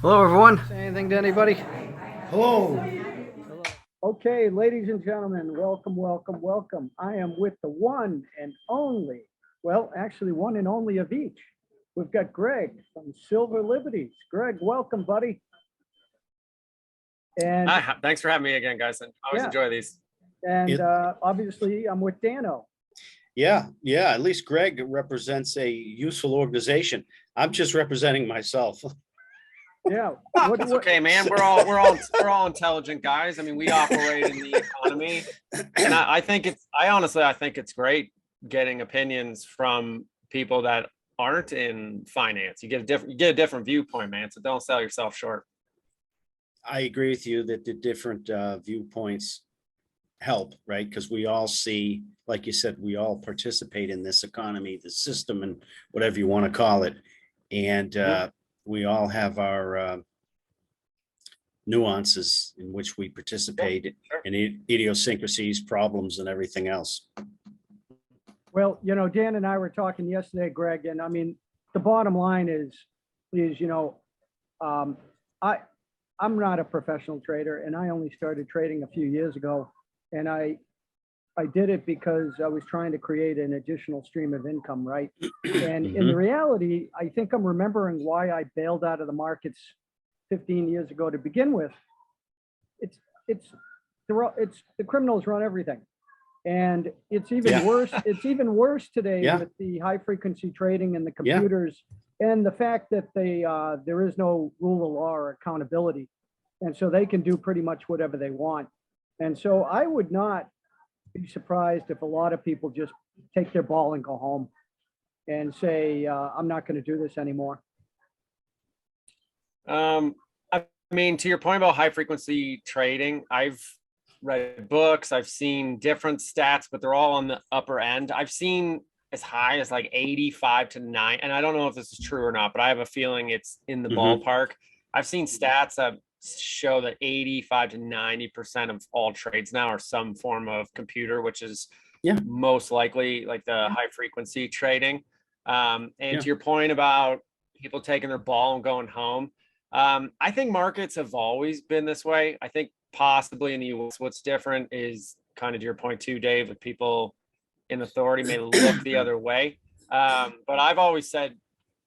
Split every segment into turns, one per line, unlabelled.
Hello, everyone. Say anything to anybody?
Hello.
Hello. Okay, ladies and gentlemen, welcome, welcome, welcome. I am with the one and only, well, actually, one and only of each. We've got Greg from Silver Liberties. Greg, welcome, buddy. And
Thanks for having me again, guys. I always
Yeah.
enjoy these.
and obviously, I'm with Dano.
Yeah. At least Greg represents a useful organization. I'm just representing myself.
Yeah.
That's okay, man. We're all intelligent guys. I mean, we operate in the economy, and I think it's great getting opinions from people that aren't in finance. You get a different viewpoint, man. So don't sell yourself short.
I agree with you that the different viewpoints help, right? Because we all see, like you said, we all participate in this economy, the system, and whatever you want to call it. And we all have our nuances in which we participate,
Sure.
and idiosyncrasies, problems, and everything else.
Well, Dan and I were talking yesterday, Greg, and I mean, the bottom line is, um, I'm not a professional trader, and I only started trading a few years ago, and I did it because I was trying to create an additional stream of income, right? And in reality, I think I'm remembering why I bailed out of the markets 15 years ago to begin with. It's the criminals run everything. And it's even worse. It's even worse today with the high frequency trading and the computers and the fact that there is no rule of law or accountability. And so they can do pretty much whatever they want. And so I would not be surprised if a lot of people just take their ball and go home and say, I'm not going to do this anymore.
I mean, to your point about high frequency trading, I've read books, I've seen different stats, but they're all on the upper end. I've seen as high as like 85 to 9, and I don't know if this is true or not, but I have a feeling it's in the ballpark. I've seen stats that show that 85 to 90% of all trades now are some form of computer, which is most likely like the high frequency trading. And to your point about people taking their ball and going home, I think markets have always been this way. I think possibly in the US, what's different is kind of to your point too, Dave, that people in authority may look the other way. But I've always said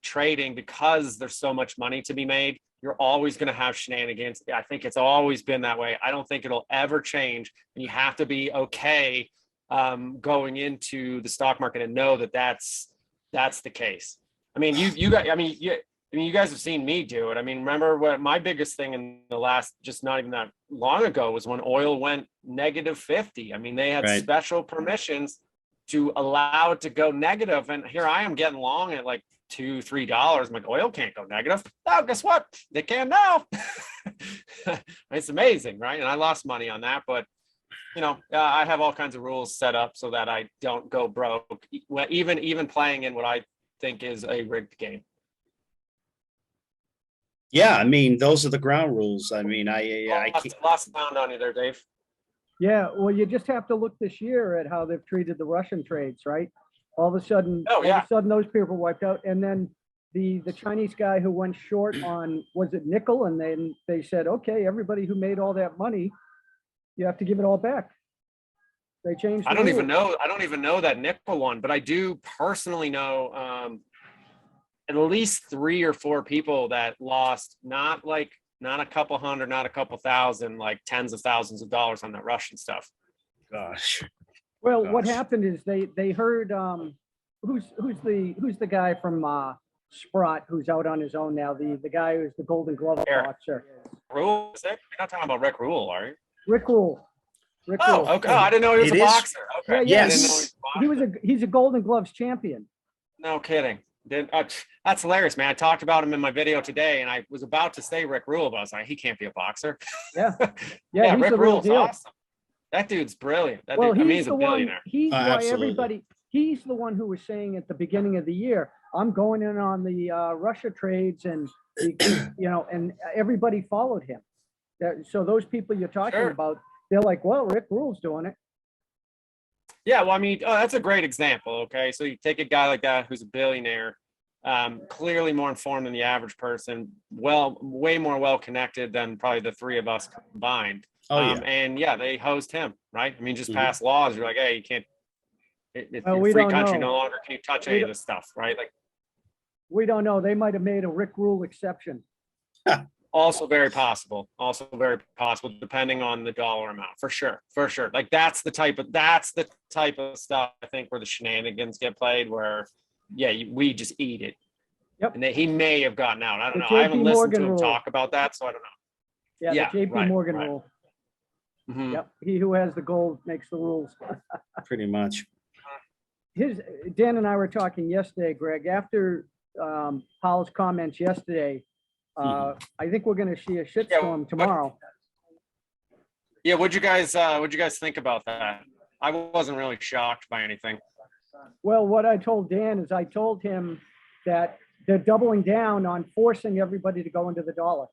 trading, because there's so much money to be made, you're always going to have shenanigans. I think it's always been that way. I don't think it'll ever change. And you have to be okay going into the stock market and know that that's the case. I mean, you guys have seen me do it. I mean, remember what my biggest thing in the last, just not even that long ago, was when oil went negative 50. I mean, they had special permissions to allow it to go negative. And here I am getting long at like $2-3. I'm like, oil can't go negative. Oh, guess what? They can now. It's amazing, right? And I lost money on that, but I have all kinds of rules set up so that I don't go broke, even playing in what I think is a rigged game.
Yeah, I mean, those are the ground rules. I mean, I
lost of pound on you there, Dave. Yeah, well, you just have to look this year at how they've treated the Russian trades, right? All of a sudden, those people wiped out, and then the Chinese guy who went short on, was it nickel? And then they said, okay, everybody who made all that money, you have to give it all back. They changed.
I don't even know that nickel one, but I do personally know at least 3 or 4 people that lost not a couple hundred, not a couple thousand, like tens of thousands of dollars on that Russian stuff.
Gosh.
Well, what happened is they heard who's the guy from Sprott who's out on his own now, the guy who's the Golden Glove boxer.
Rule? You're not talking about Rick Rule, are you?
Rick Rule.
Oh, okay. I didn't know he was a boxer. Okay.
Yeah, yes. He's a Golden Gloves champion.
No kidding. That's hilarious, man. I talked about him in my video today, and I was about to say Rick Rule, but I was like, he can't be a boxer.
Yeah.
Rick Rule's awesome. That dude's brilliant. He's a billionaire.
He's the one who was saying at the beginning of the year, I'm going in on the Russia trades, and and everybody followed him. So those people you're talking about, they're like, well, Rick Rule's doing it.
Yeah, well, I mean, that's a great example. Okay, so you take a guy like that who's a billionaire, clearly more informed than the average person, way more well-connected than probably the three of us combined.
Oh, yeah.
And yeah, they hosed him, right? I mean, just
Mhm.
pass laws. You're like, hey, you can't, it's
Well,
a
we
free
don't
country.
know.
No longer can you touch
We
any of
don't-
this stuff, right? Like,
We don't know. They might have made a Rick Rule exception.
also very possible, depending on the dollar amount, for sure. Like that's the type of stuff I think where the shenanigans get played, where we just eat it.
Yep.
And he may have gotten out. I don't
The
know. I haven't
JP
listened
Morgan
to him
rule.
talk about that, so I don't know.
Yeah,
Yeah,
the JP
right,
Morgan
right.
rule.
Mhm.
Yep. He who has the gold makes the rules.
Pretty much.
Dan and I were talking yesterday, Greg, after Paul's comments yesterday. I think we're going to see a shitstorm tomorrow.
Yeah, what'd you guys think about that? I wasn't really shocked by anything.
Well, what I told Dan is I told him that they're doubling down on forcing everybody to go into the dollar.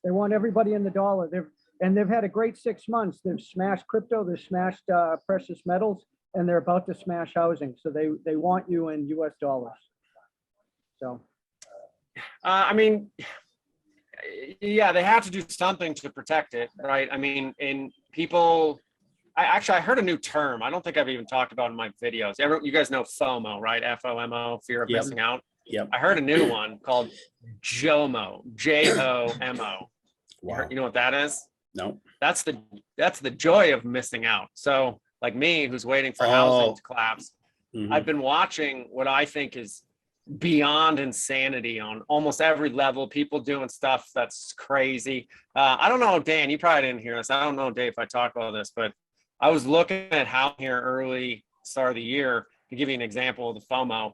They want everybody in the dollar. They've had a great 6 months. They've smashed crypto, they've smashed precious metals, and they're about to smash housing. So they want you in US dollars. So.
I mean, yeah, they have to do something to protect it, right? I mean, I heard a new term. I don't think I've even talked about in my videos. You guys know FOMO, right? FOMO, fear of
Yep.
missing out.
Yep.
I heard a new one called JOMO, JOMO.
Wow.
You know what that is?
No.
That's the joy of missing out. So like me, who's waiting for housing to collapse,
Mhm.
I've been watching what I think is beyond insanity on almost every level. People doing stuff that's crazy. I don't know, Dan, you probably didn't hear this. I don't know, Dave, if I talk about this, but I was looking at how here early start of the year, to give you an example of the FOMO.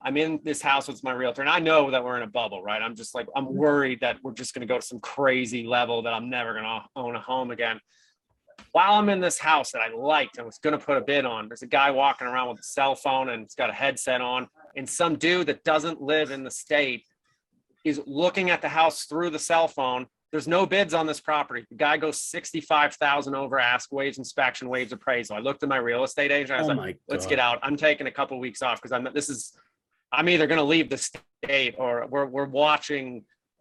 I'm in this house with my realtor, and I know that we're in a bubble, right? I'm just like, I'm worried that we're just going to go to some crazy level that I'm never going to own a home again. While I'm in this house that I liked and was going to put a bid on, there's a guy walking around with a cell phone and it's got a headset on, and some dude that doesn't live in the state is looking at the house through the cell phone. There's no bids on this property. The guy goes 65,000 over ask, waives inspection, waives appraisal. I looked at my real estate agent. I was like, let's get out. I'm taking a couple of weeks off because I'm either going to leave the state or we're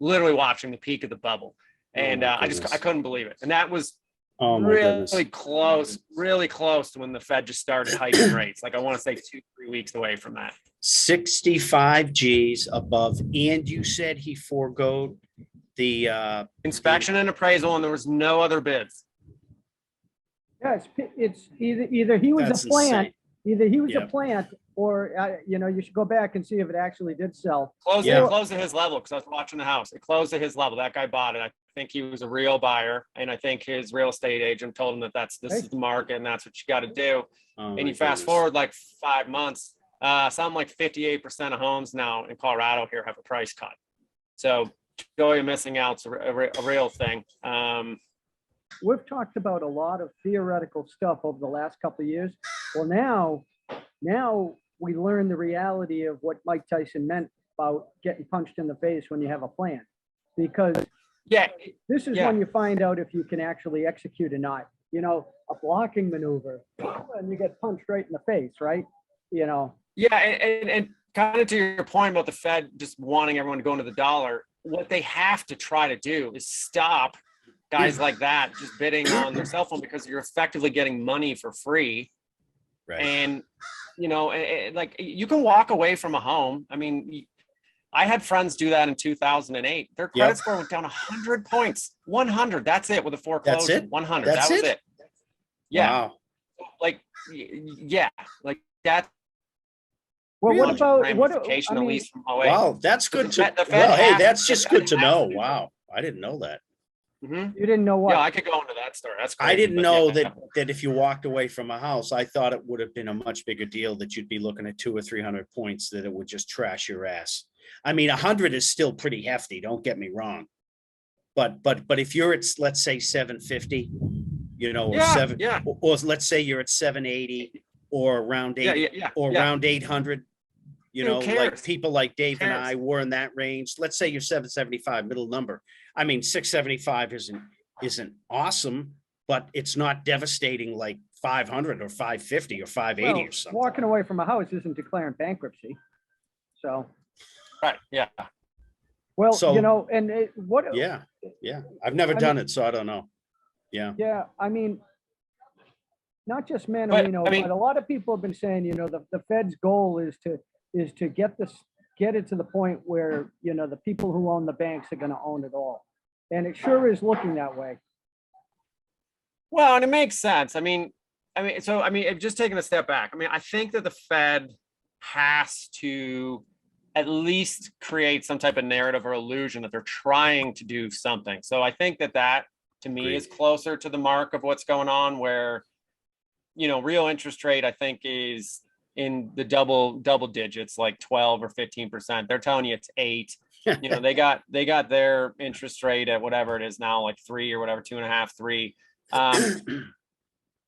literally watching the peak of the bubble. And I couldn't believe it. And that was really close to when the Fed just started hiking rates. Like I want to say 2-3 weeks away from that.
65 G's above. And you said he foregoed the
inspection and appraisal, and there was no other bids.
Yeah, it's either he was
That's
a plant,
insane.
either he was
Yeah.
a plant, or you should go back and see if it actually did sell.
Closed to his level because I was watching the house. It closed to his level. That guy bought it. I think he was a real buyer, and I think his real estate agent told him that this is the market and that's what you got to do. And you fast forward like 5 months, something like 58% of homes now in Colorado here have a price cut. So joy of missing out's a real thing.
We've talked about a lot of theoretical stuff over the last couple of years. Well, now we learn the reality of what Mike Tyson meant about getting punched in the face when you have a plan, because this is when you find out if you can actually execute or not. A blocking maneuver, and you get punched right in the face, right?
Yeah, and kind of to your point about the Fed just wanting everyone to go into the dollar, what they have to try to do is stop guys like that just bidding on their cell phone, because you're effectively getting money for free.
Right.
And, like you can walk away from a home. I mean, I had friends do that in 2008. Their credit score went down 100 points, 100. That's it with a foreclosure.
That's it?
100.
That's
that was it. Yeah.
Wow.
Like that.
Well,
Really?
what about
ramification, at least from 08.
Wow, that's good to.
The Fed
Well, hey,
has to
that's
get
just
that.
good to know. Wow, I didn't know that.
Mm-hmm.
You didn't know what?
Yeah, I could go into that story. That's crazy,
I didn't
but
know
yeah.
that if you walked away from a house, I thought it would have been a much bigger deal, that you'd be looking at 200 or 300 points, that it would just trash your ass. I mean, 100 is still pretty hefty. Don't get me wrong. But if you're at, let's say 750, or let's say you're at 780 or around 8 around 800, like people like Dave and I were in that range. Let's say you're 775, middle number. I mean, 675 isn't awesome, but it's not devastating like 500 or 550 or 580
Well,
or something.
walking away from a house isn't declaring bankruptcy. So,
Right, yeah.
well,
So-
you know, and what,
Yeah, I've never
I
done it, so I don't know. Yeah,
yeah, I mean, not just
But,
Manarino,
I mean-
but a lot of people have been saying, you know, the Fed's goal is to get it to the point where, you know, the people who own the banks are gonna own it all. And it sure is looking that way.
Well, and it makes sense. I mean, just taking a step back, I mean, I think that the Fed has to at least create some type of narrative or illusion that they're trying to do something. So I think that to me is
Agreed.
closer to the mark of what's going on, where, you know, real interest rate, I think, is in the double digits, like 12 or 15%. They're telling you it's 8. You know, they got their interest rate at whatever it is now, like 3 or whatever, 2.5, 3.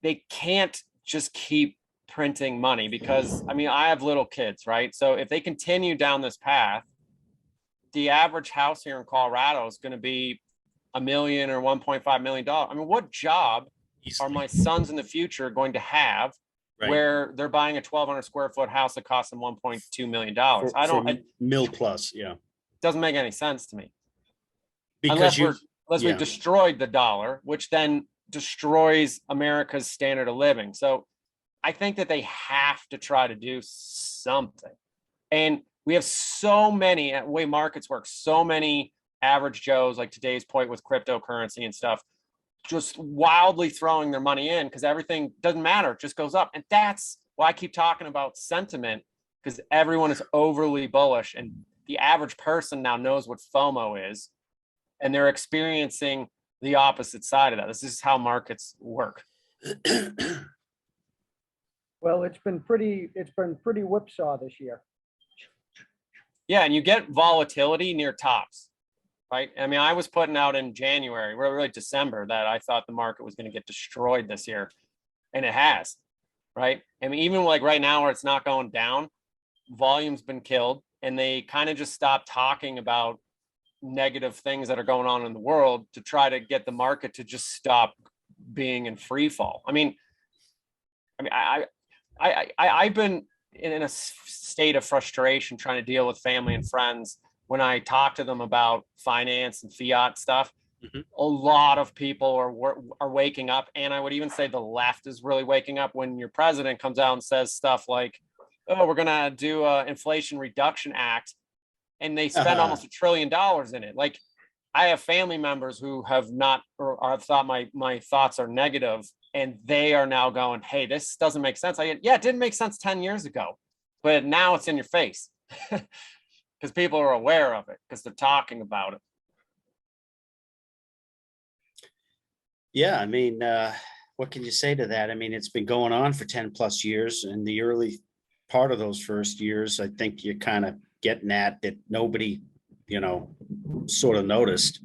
They can't just keep printing money, because I mean, I have little kids, right? So if they continue down this path, the average house here in Colorado is going to be $1 million or $1.5 million. I mean, what job are my sons in the future going to have
Right.
where they're buying a 1,200 square foot house that costs them $1.2 million? It
mil plus, yeah.
doesn't make any sense to me.
Because
Unless we've destroyed the dollar, which then destroys America's standard of living. So I think that they have to try to do something. And we have so many, at the way markets work, so many average Joes, like today's point with cryptocurrency and stuff, just wildly throwing their money in because everything doesn't matter. It just goes up. And that's why I keep talking about sentiment, because everyone is overly bullish, and the average person now knows what FOMO is, and they're experiencing the opposite side of that. This is how markets work.
Well, it's been pretty whipsaw this year.
Yeah, and you get volatility near tops, right? I mean, I was putting out in January, really December, that I thought the market was going to get destroyed this year, and it has, right? I mean, even like right now where it's not going down, volume's been killed, and they kind of just stopped talking about negative things that are going on in the world to try to get the market to just stop being in free fall. I've been in a state of frustration trying to deal with family and friends when I talk to them about finance and fiat stuff.
Mhm.
A lot of people are waking up, and I would even say the left is really waking up when your president comes out and says stuff like, "Oh, we're gonna do a Inflation Reduction Act," and they spend almost $1 trillion in it. Like, I have family members who have not, or have thought my thoughts are negative, and they are now going, "Hey, this doesn't make sense." Yeah, it didn't make sense 10 years ago, but now it's in your face because people are aware of it because they're talking about it.
Yeah, I mean, what can you say to that? I mean, it's been going on for 10 plus years. In the early part of those first years, I think you're kind of getting at that nobody, sort of noticed.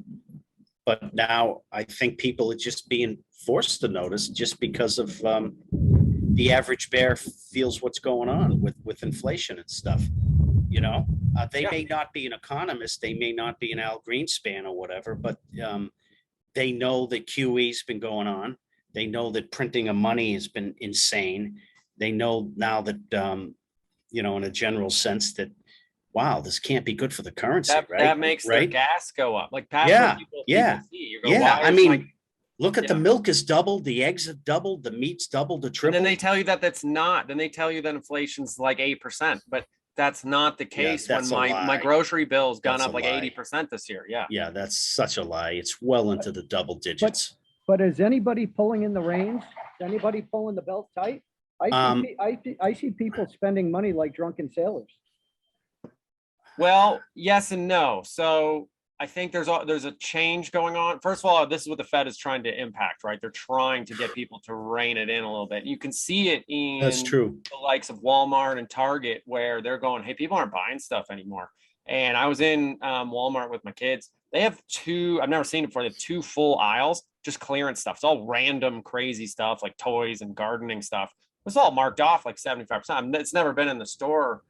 But now I think people are just being forced to notice just because of the average bear feels what's going on with inflation and stuff. They may not be an economist, they may not be an Al Greenspan or whatever, but they know that QE's been going on. They know that printing of money has been insane. They know now that, in a general sense that, wow, this can't be good for the currency, right?
That makes their gas go up. Like, that's
Yeah,
what people
yeah,
see. You go,
yeah.
"Why
I
is
mean, look at the
Yeah.
milk has doubled, the eggs have doubled, the meat's doubled, the
And
tripled.
then they tell you that that's not. Then they tell you that inflation's like 8%, but that's not the case when
that's a
my
lie.
grocery bill's gone
That's
up
a
like
lie.
80% this year. Yeah.
Yeah, that's such a lie. It's well into the double digits.
But is anybody pulling in the reins? Is anybody pulling the belt tight? I see people spending money like drunken sailors.
Well, yes and no. So I think there's a change going on. First of all, this is what the Fed is trying to impact, right? They're trying to get people to rein it in a little bit. You can see it in
That's true.
the likes of Walmart and Target, where they're going, "Hey, people aren't buying stuff anymore." And I was in Walmart with my kids. They have I've never seen it before. They have 2 full aisles, just clearance stuff. It's all random, crazy stuff like toys and gardening stuff. It's all marked off like 75%. It's never been in the store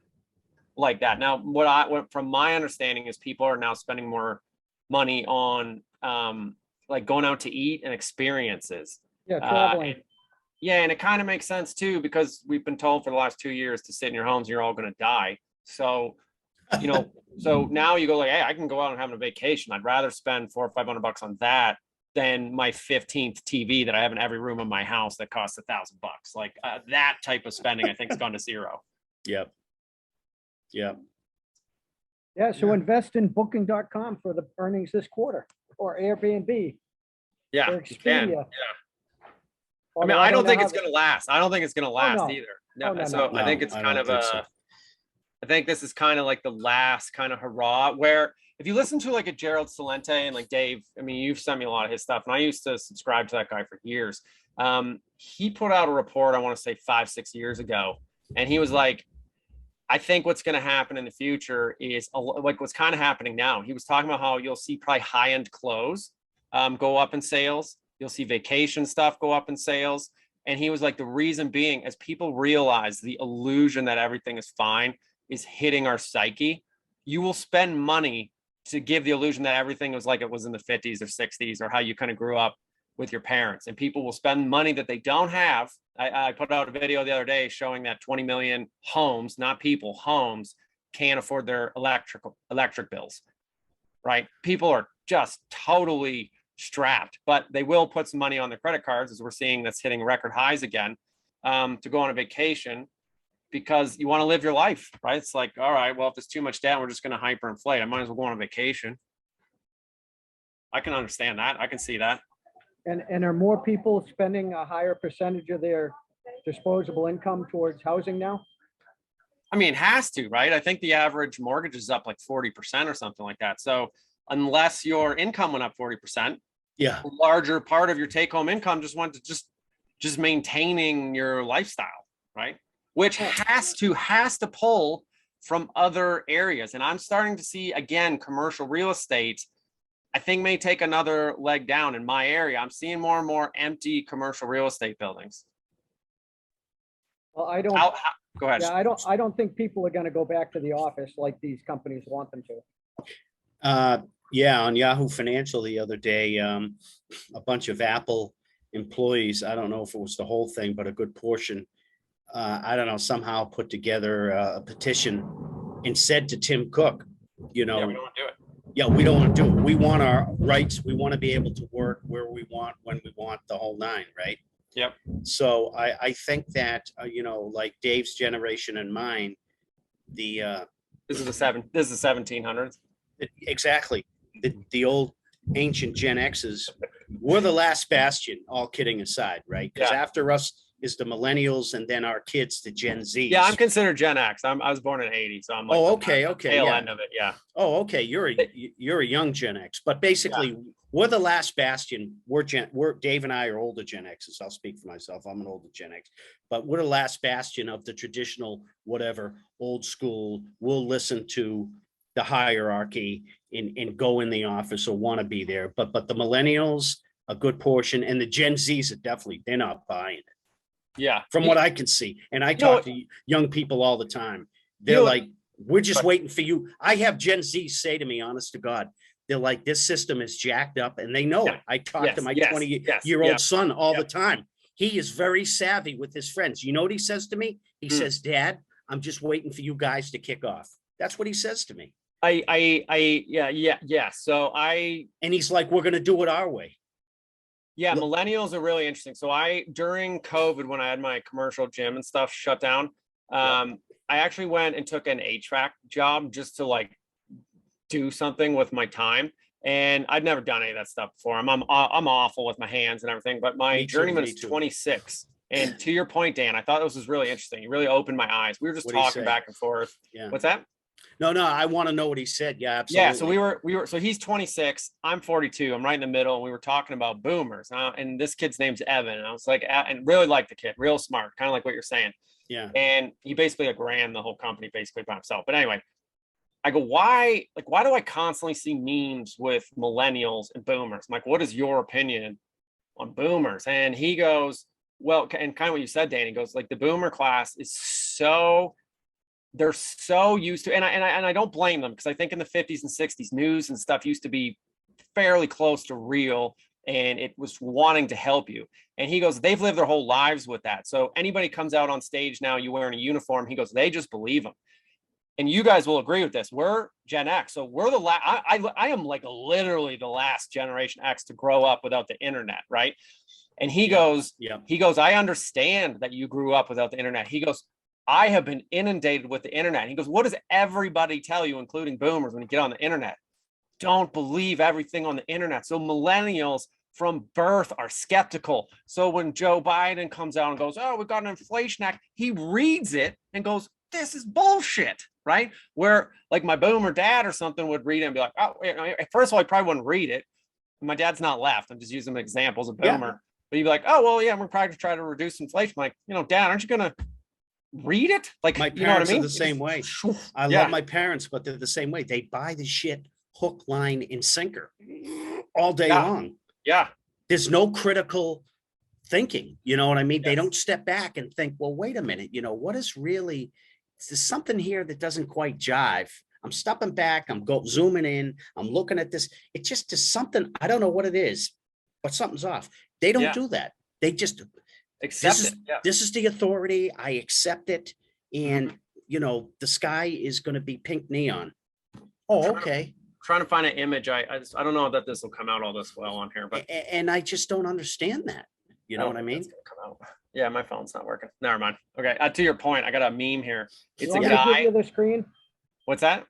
like that. Now, what from my understanding is people are now spending more money on like going out to eat and experiences.
Yeah, traveling.
Yeah, and it kind of makes sense too, because we've been told for the last 2 years to sit in your homes, you're all going to die. So, so now you go like, hey, I can go out and have a vacation. I'd rather spend 400 or 500 bucks on that than my 15th TV that I have in every room of my house that costs $1,000. Like that type of spending, I think, has gone to zero.
Yep. Yep.
Yeah, so
Yeah.
invest in booking.com for the earnings this quarter, or Airbnb,
Yeah,
or
you can.
Expedia.
Yeah. I
Although
mean, I don't
know
think
how
it's going to last. I don't think it's going to last
no.
either.
Oh,
No,
no,
so
no.
I think
No,
it's
I
kind
don't
of
think so.
I think this is kind of like the last kind of hurrah where if you listen to like a Gerald Salente and like Dave, I mean, you've sent me a lot of his stuff and I used to subscribe to that guy for years. He put out a report, I want to say 5-6 years ago, and he was like, I think what's going to happen in the future is like what's kind of happening now. He was talking about how you'll see probably high-end clothes go up in sales. You'll see vacation stuff go up in sales. And he was like, the reason being, as people realize the illusion that everything is fine is hitting our psyche, you will spend money to give the illusion that everything was like it was in the 50s or 60s or how you kind of grew up with your parents. And people will spend money that they don't have. I put out a video the other day showing that 20 million homes, not people, homes, can't afford their electric bills, right? People are just totally strapped, but they will put some money on their credit cards, as we're seeing that's hitting record highs again, to go on a vacation because you want to live your life, right? It's like, all right, well, if there's too much debt, we're just going to hyperinflate. I might as well go on a vacation. I can understand that. I can see that.
And are more people spending a higher percentage of their disposable income towards housing now?
I mean, it has to, right? I think the average mortgage is up like 40% or something like that. So unless your income went up 40%,
Yeah.
a larger part of your take-home income just went to just maintaining your lifestyle, right? Which has to pull from other areas. And I'm starting to see, again, commercial real estate, I think may take another leg down in my area. I'm seeing more and more empty commercial real estate buildings.
Well, I don't.
Go ahead.
Yeah, I don't think people are going to go back to the office like these companies want them to.
Yeah, on Yahoo Financial the other day, a bunch of Apple employees, I don't know if it was the whole thing, but a good portion, I don't know, somehow put together a petition and said to Tim Cook, you know,
Yeah, we don't want to do it.
Yeah, we don't want to do it. We want our rights. We want to be able to work where we want, when we want, the whole nine, right?
Yep.
So I think that, like Dave's generation and mine, this is the
1700s.
Exactly. The old ancient Gen X's were the last bastion, all kidding aside, right? Because after us is the millennials and then our kids, the Gen Z.
Yeah, I'm considered Gen X. I was born in '80, so I'm like
okay.
tail
Yeah.
end of it. Yeah.
Oh, okay. You're a young Gen X, but basically we're the last bastion. We're Dave and I are older Gen X's. I'll speak for myself. I'm an older Gen X, but we're the last bastion of the traditional, whatever, old school. We'll listen to the hierarchy and go in the office or want to be there. But the millennials, a good portion, and the Gen Zs are definitely, they're not buying it.
Yeah.
From what I can see. And I talk to young people all the time. They're like, we're just waiting for you. I have Gen Z say to me, honest to God, they're like, this system is jacked up, and they know it. I talk to my 20-year-old son all the time. He is very savvy with his friends. You know what he says to me? He says, Dad, I'm just waiting for you guys to kick off. That's what he says to me.
So
and he's like, we're going to do it our way.
Yeah, millennials are really interesting. So during COVID, when I had my commercial gym and stuff shut down, I actually went and took an HVAC job just to like do something with my time. And I'd never done any of that stuff before. I'm awful with my hands and everything, but my journeyman is 26. And to your point, Dan, I thought this was really interesting. You really opened my eyes. We were just talking back and forth.
Yeah.
What's that?
No, I want to know what he said. Yeah, absolutely.
Yeah, so we were. So he's 26. I'm 42. I'm right in the middle. And we were talking about boomers. And this kid's name's Evan. And I was like, and really liked the kid, real smart, kind of like what you're saying.
Yeah.
And he basically like ran the whole company basically by himself. But anyway, I go, why do I constantly see memes with millennials and boomers? I'm like, what is your opinion on boomers? And he goes, well, and kind of what you said, Dan, he goes, like, the boomer class is they're so used to, and I don't blame them, because I think in the 50s and 60s, news and stuff used to be fairly close to real. and it was wanting to help you. And he goes, they've lived their whole lives with that. So anybody comes out on stage now, you wearing a uniform, he goes, they just believe them. And you guys will agree with this. We're Gen X. So we're the last, I am like literally the last Generation X to grow up without the internet, right? And he goes, I understand that you grew up without the internet. He goes, I have been inundated with the internet. He goes, what does everybody tell you, including boomers, when you get on the internet? Don't believe everything on the internet. So millennials from birth are skeptical. So when Joe Biden comes out and goes, oh, we've got an inflation act, he reads it and goes, this is bullshit, right? Where like my boomer dad or something would read it and be like, oh, first of all, he probably wouldn't read it. My dad's not left. I'm just using examples of boomer. Yeah. But you'd be like, oh, well, yeah, we're probably trying to reduce inflation. I'm like, Dad, aren't you going to read it? Like,
my parents are the same way. I love my parents, but they're the same way. They buy the shit hook, line, and sinker all day long.
Yeah.
There's no critical thinking. You know what I mean? Yes. They don't step back and think, well, wait a minute, what is really, there's something here that doesn't quite jive. I'm stepping back. I'm zooming in. I'm looking at this. It just is something. I don't know what it is, but something's off. They don't do that. They just
accept it.
This is the authority. I accept it. And, the sky is going to be pink neon. Oh, okay.
Trying to find an image. I don't know that this will come out all this well on here, but
and I just don't understand that. You know what I mean?
Come out. Yeah, my phone's not working. Never mind. Okay, to your point, I got a meme here. It's a
guy.
guy.
Give you the screen?
What's that?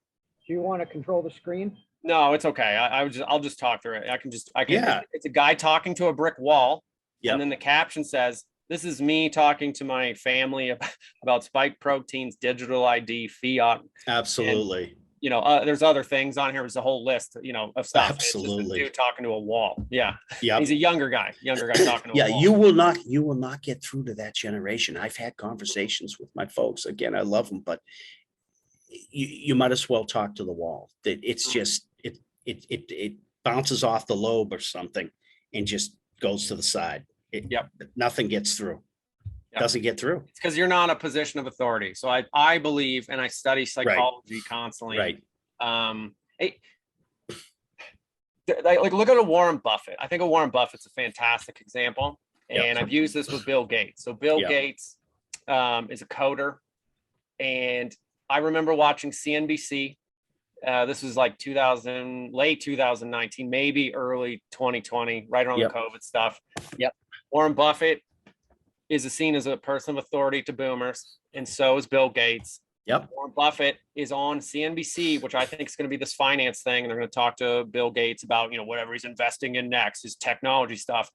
Do you want to control the screen?
No, it's okay. I'll just talk through it. I can. Yeah. It's a guy talking to a brick wall, and then the caption says, "This is me talking to my family about spike proteins, digital ID, fiat."
Absolutely.
And, there's other things on here. There's a whole list, of stuff.
Absolutely.
It's just a dude talking to a wall. Yeah.
Yeah.
He's a younger guy talking to a wall.
You will not get through to that generation. I've had conversations with my folks. Again, I love them, but you might as well talk to the wall. It's just, it bounces off the lobe or something and just goes to the side. Nothing gets through. Doesn't get through.
It's because you're not a position of authority. So I believe, and I study psychology constantly.
Right.
Like look at a Warren Buffett. I think a Warren Buffett's a fantastic example. And I've used this with Bill Gates. So Bill Gates is a coder. And I remember watching CNBC. This was like late 2019, maybe early 2020, right around the COVID stuff. Warren Buffett is seen as a person of authority to boomers, and so is Bill Gates. Warren Buffett is on CNBC, which I think is going to be this finance thing, and they're going to talk to Bill Gates about, whatever he's investing in next, his technology stuff.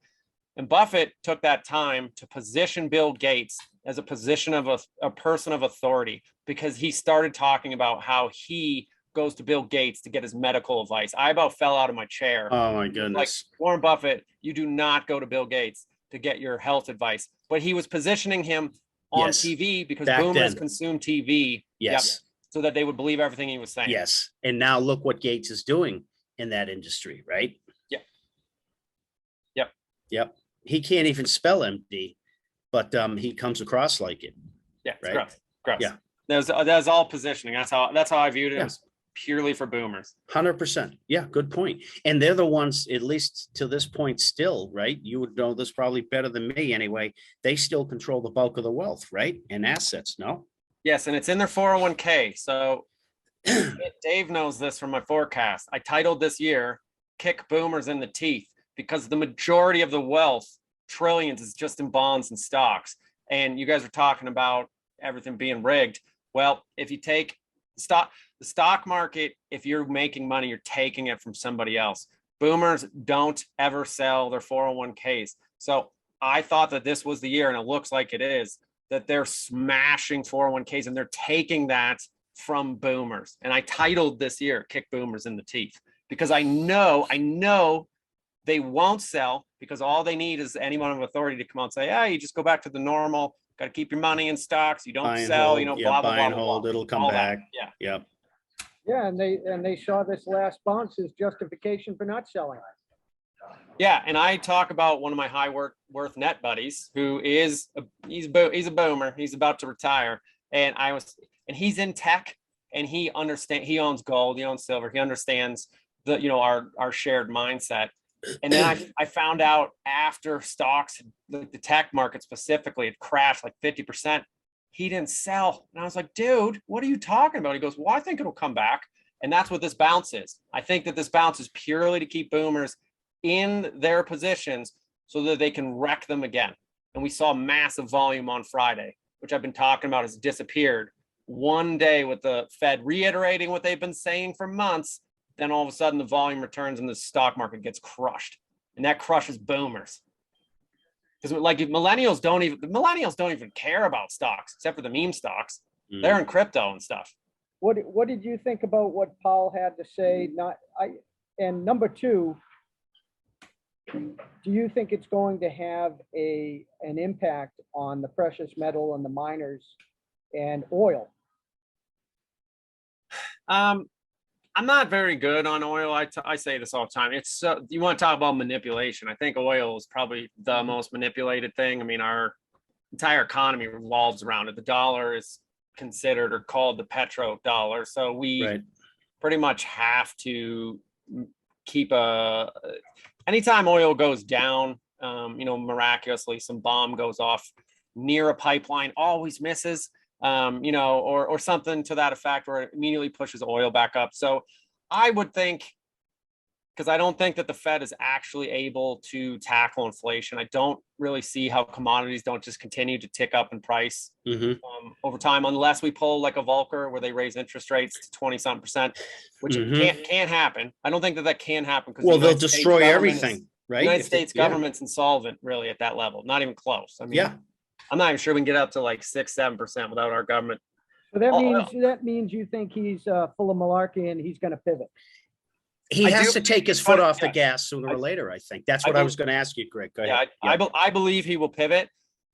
And Buffett took that time to position Bill Gates as a position of a person of authority, because he started talking about how he goes to Bill Gates to get his medical advice. I about fell out of my chair.
Oh my goodness.
Like, Warren Buffett, you do not go to Bill Gates to get your health advice. But he was positioning him on TV because boomers consume TV. So that they would believe everything he was saying.
Yes. And now look what Gates is doing in that industry, right? Yep. He can't even spell MD, but he comes across like it.
Yeah.
Right.
Gross. Yeah. That's all positioning. That's how I viewed it. It was purely for boomers.
100%. Yeah, good point. And they're the ones, at least to this point still, right? You would know this probably better than me anyway. They still control the bulk of the wealth, right? And assets, no?
Yes, and it's in their 401k. So Dave knows this from my forecast. I titled this year, Kick Boomers in the Teeth, because the majority of the wealth, trillions, is just in bonds and stocks. And you guys are talking about everything being rigged. Well, if you take the stock market, if you're making money, you're taking it from somebody else. Boomers don't ever sell their 401ks. So I thought that this was the year, and it looks like it is, that they're smashing 401ks and they're taking that from boomers. And I titled this year, Kick Boomers in the Teeth, because I know they won't sell, because all they need is anyone of authority to come out and say, hey, you just go back to the normal, got to keep your money in stocks. You don't sell,
hold,
blah, blah,
buy and
blah,
hold,
blah.
It'll come back.
Yeah.
Yeah, and they saw this last bounce as justification for not selling.
Yeah, and I talk about one of my high worth net buddies who is he's a boomer. He's about to retire, and he's in tech, and he owns gold, he owns silver, he understands the our shared mindset. And then I found out after stocks, the tech market specifically, had crashed like 50%. He didn't sell. And I was like, dude, what are you talking about? He goes, well, I think it'll come back. And that's what this bounce is. I think that this bounce is purely to keep boomers in their positions so that they can wreck them again. And we saw massive volume on Friday, which I've been talking about, has disappeared. One day with the Fed reiterating what they've been saying for months, then all of a sudden the volume returns and the stock market gets crushed. And that crushes boomers. Because like millennials don't even care about stocks except for the meme stocks. They're in crypto and stuff.
What did you think about what Paul had to say? And number two, do you think it's going to have an impact on the precious metal and the miners and oil?
I'm not very good on oil. I say this all the time. It's you want to talk about manipulation. I think oil is probably the most manipulated thing. I mean, our entire economy revolves around it. The dollar is considered or called the petro dollar. So we pretty much have to keep anytime oil goes down, miraculously some bomb goes off near a pipeline, always misses. Or something to that effect where it immediately pushes oil back up. So I would think, because I don't think that the Fed is actually able to tackle inflation. I don't really see how commodities don't just continue to tick up in price over time, unless we pull like a Volcker where they raise interest rates to 20-something%, which can't happen. I don't think that can happen because
they'll destroy everything, right?
The United States government's insolvent, really, at that level. Not even close. I mean, I'm not even sure we can get up to like 6-7% without our government.
So that means you think he's full of malarkey and he's going to pivot.
He has to take his foot off the gas sooner or later, I think. That's what I was going to ask you, Greg. Go ahead.
I believe he will pivot,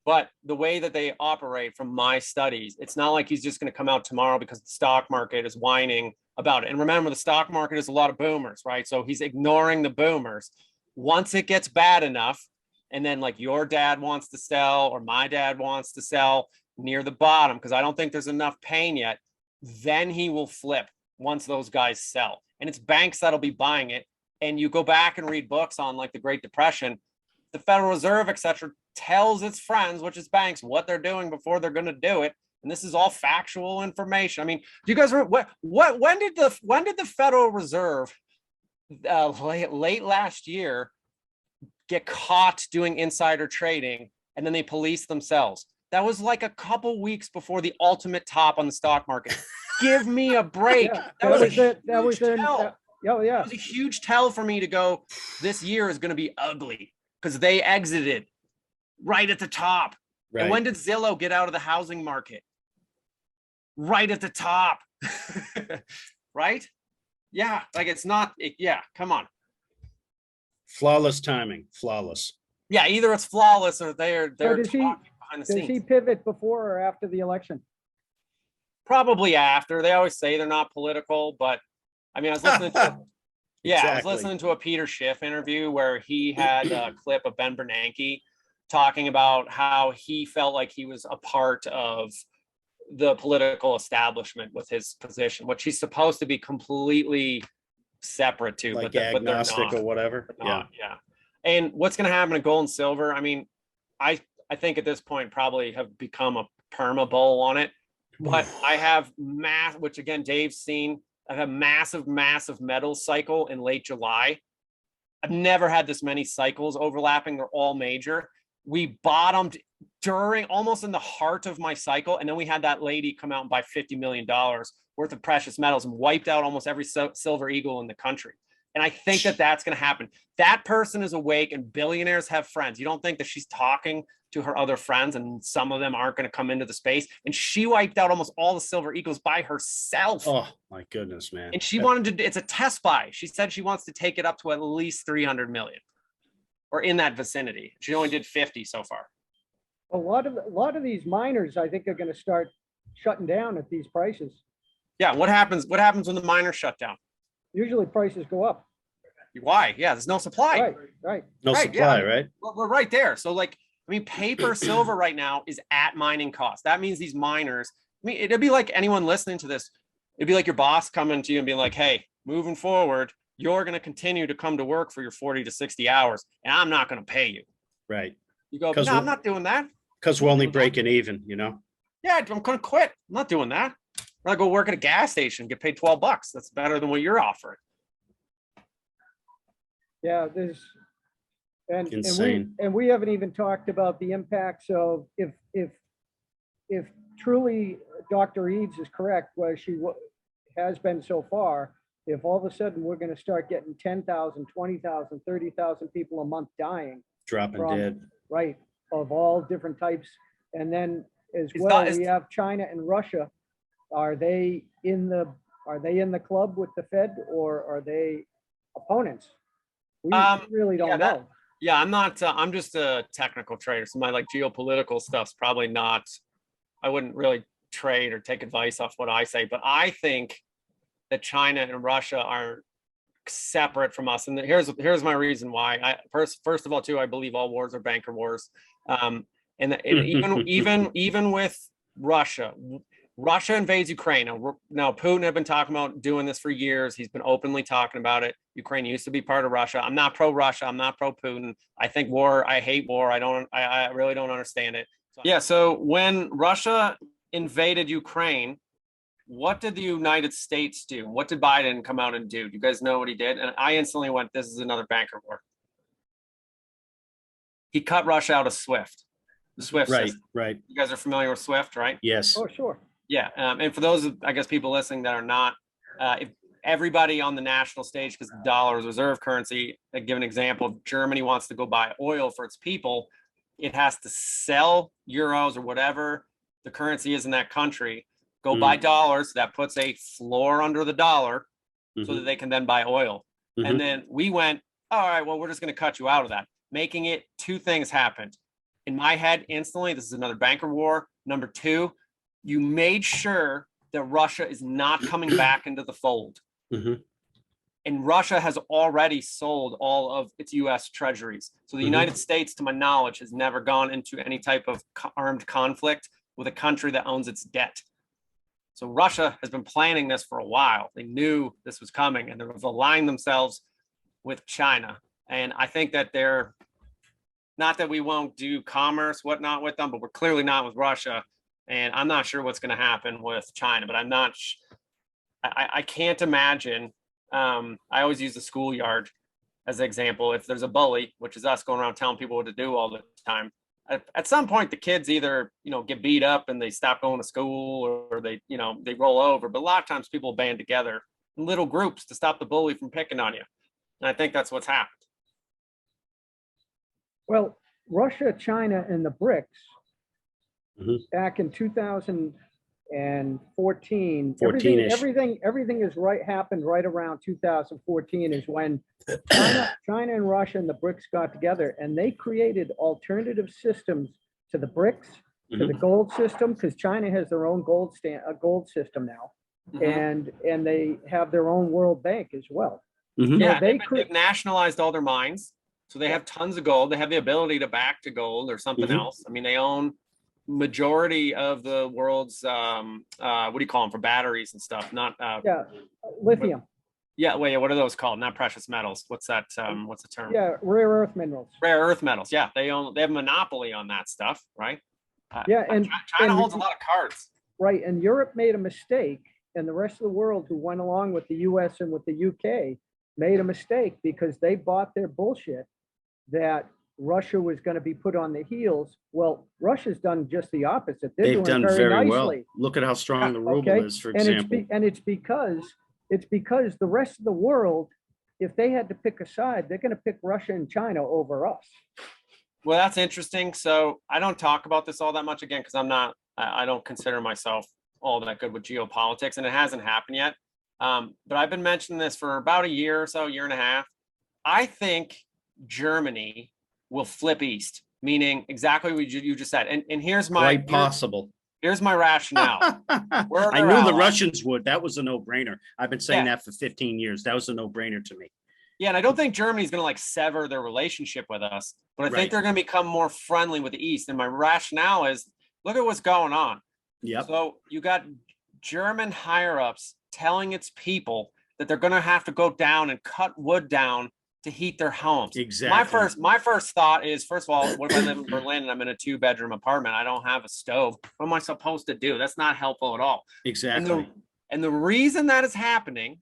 but the way that they operate from my studies, it's not like he's just going to come out tomorrow because the stock market is whining about it. And remember, the stock market is a lot of boomers, right? So he's ignoring the boomers. Once it gets bad enough, and then like your dad wants to sell or my dad wants to sell near the bottom, because I don't think there's enough pain yet, then he will flip once those guys sell. And it's banks that'll be buying it. And you go back and read books on like the Great Depression, the Federal Reserve, etc., tells its friends, which is banks, what they're doing before they're going to do it. And this is all factual information. I mean, do you guys remember when did the Federal Reserve late last year get caught doing insider trading, and then they police themselves? That was like a couple weeks before the ultimate top on the stock market. Give me a break. That was a huge tell for me to go, this year is going to be ugly, because they exited right at the top. And when did Zillow get out of the housing market? Right at the top. Right? Yeah, like it's not, come on.
Flawless timing, flawless.
Yeah, either it's flawless or they're talking behind the scenes.
Does he pivot before or after the election?
Probably after. They always say they're not political, but I mean, I was listening to I was listening to a Peter Schiff interview where he had a clip of Ben Bernanke talking about how he felt like he was a part of the political establishment with his position, which he's supposed to be completely separate to,
like
but
agnostic or whatever.
Yeah. And what's going to happen to gold and silver? I mean, I think at this point probably have become a perma bull on it, but I have which again, Dave's seen, I have a massive metal cycle in late July. I've never had this many cycles overlapping. They're all major. We bottomed during almost in the heart of my cycle. And then we had that lady come out and buy $50 million worth of precious metals and wiped out almost every silver eagle in the country. And I think that that's going to happen. That person is awake, and billionaires have friends. You don't think that she's talking to her other friends and some of them aren't going to come into the space? And she wiped out almost all the silver eagles by herself.
Oh my goodness, man.
And she wanted to, it's a test buy. She said she wants to take it up to at least 300 million or in that vicinity. She only did 50 so far.
A lot of these miners, I think, are going to start shutting down at these prices.
Yeah. What happens when the miners shut down?
Usually prices go up.
Why? Yeah, there's no supply.
Right.
No supply, right?
Well, we're right there. So like, I mean, paper silver right now is at mining cost. That means these miners, I mean, it'd be like anyone listening to this. It'd be like your boss coming to you and being like, hey, moving forward, you're going to continue to come to work for your 40 to 60 hours, and I'm not going to pay you.
Right.
You go,
'Cause
no, I'm not doing that.
Because we're only breaking even, you know?
Yeah, I'm going to quit. I'm not doing that. I'm going to go work at a gas station, get paid $12. That's better than what you're offering.
Yeah,
Insane.
and we haven't even talked about the impacts of if truly Dr. Eads is correct, where she has been so far, if all of a sudden we're going to start getting 10,000, 20,000, 30,000 people a month dying,
Dropping
from-
dead.
right, of all different types. And then as
It's
well,
not-
we have China and Russia. Are they in the club with the Fed, or are they opponents? We really don't know.
Yeah, I'm not, I'm just a technical trader. So my like geopolitical stuff's probably not, I wouldn't really trade or take advice off what I say, but I think that China and Russia are separate from us. And here's my reason why. First of all, too, I believe all wars are banker wars. And even with Russia invades Ukraine. Now Putin had been talking about doing this for years. He's been openly talking about it. Ukraine used to be part of Russia. I'm not pro-Russia. I'm not pro-Putin. I think war. I hate war. I really don't understand it. Yeah. So when Russia invaded Ukraine, what did the United States do? What did Biden come out and do? Do you guys know what he did? And I instantly went, this is another banker war. He cut Russia out of SWIFT. The SWIFT
Right,
system.
right.
You guys are familiar with SWIFT, right?
Yes.
Oh, sure.
Yeah. And for those, I guess, people listening that are not, if everybody on the national stage, because the dollar is reserve currency, I give an example, if Germany wants to go buy oil for its people, it has to sell euros or whatever the currency is in that country, go buy dollars. That puts a floor under the dollar so that they can then buy oil. And then we went, all right, well, we're just going to cut you out of that, making it two things happened. In my head, instantly, this is another banker war. Number two, you made sure that Russia is not coming back into the fold. And Russia has already sold all of its U.S. treasuries. So the United States, to my knowledge, has never gone into any type of armed conflict with a country that owns its debt. So Russia has been planning this for a while. They knew this was coming, and they've aligned themselves with China. And I think that they're, not that we won't do commerce, whatnot with them, but we're clearly not with Russia. And I'm not sure what's going to happen with China, but I'm not, I can't imagine. I always use the schoolyard as an example. If there's a bully, which is us going around telling people what to do all the time, at some point the kids either, get beat up and they stop going to school, or they, they roll over. But a lot of times people band together in little groups to stop the bully from picking on you. And I think that's what's happened.
Well, Russia, China, and the BRICS back in 2014,
14-ish.
everything is happened right around 2014 is when China and Russia and the BRICS got together, and they created alternative systems to the BRICS, to the gold system, because China has their own gold system now, and they have their own World Bank as well.
Yeah, they've nationalized all their mines. So they have tons of gold. They have the ability to back to gold or something else. I mean, they own majority of the world's, what do you call them, for batteries and stuff? Not
lithium.
Yeah, wait, what are those called? Not precious metals. What's that? What's the term?
Yeah, rare earth minerals.
Rare earth metals. Yeah, they have a monopoly on that stuff, right?
And
China holds a lot of cards.
Right, and Europe made a mistake, and the rest of the world who went along with the U.S. and with the U.K. made a mistake because they bought their bullshit that Russia was going to be put on the heels. Well, Russia's done just the opposite.
They've done very well.
nicely.
Look at how strong the ruble is, for example.
It's because the rest of the world, if they had to pick a side, they're going to pick Russia and China over us.
Well, that's interesting. So I don't talk about this all that much again, because I don't consider myself all that good with geopolitics, and it hasn't happened yet. But I've been mentioning this for about a year or so, year and a half. I think Germany will flip east, meaning exactly what you just said. And here's my
Quite possible.
Here's my rationale.
I knew the Russians would. That was a no-brainer. I've been saying that for 15 years. That was a no-brainer to me.
Yeah, and I don't think Germany's going to sever their relationship with us, but I think they're going to become more friendly with the East. And my rationale is, look at what's going on.
Yep.
So you got German higher-ups telling its people that they're going to have to go down and cut wood down to heat their homes.
Exactly.
My first thought is, first of all, what if I live in Berlin and I'm in a 2-bedroom apartment? I don't have a stove. What am I supposed to do? That's not helpful at all.
Exactly.
And the reason that is happening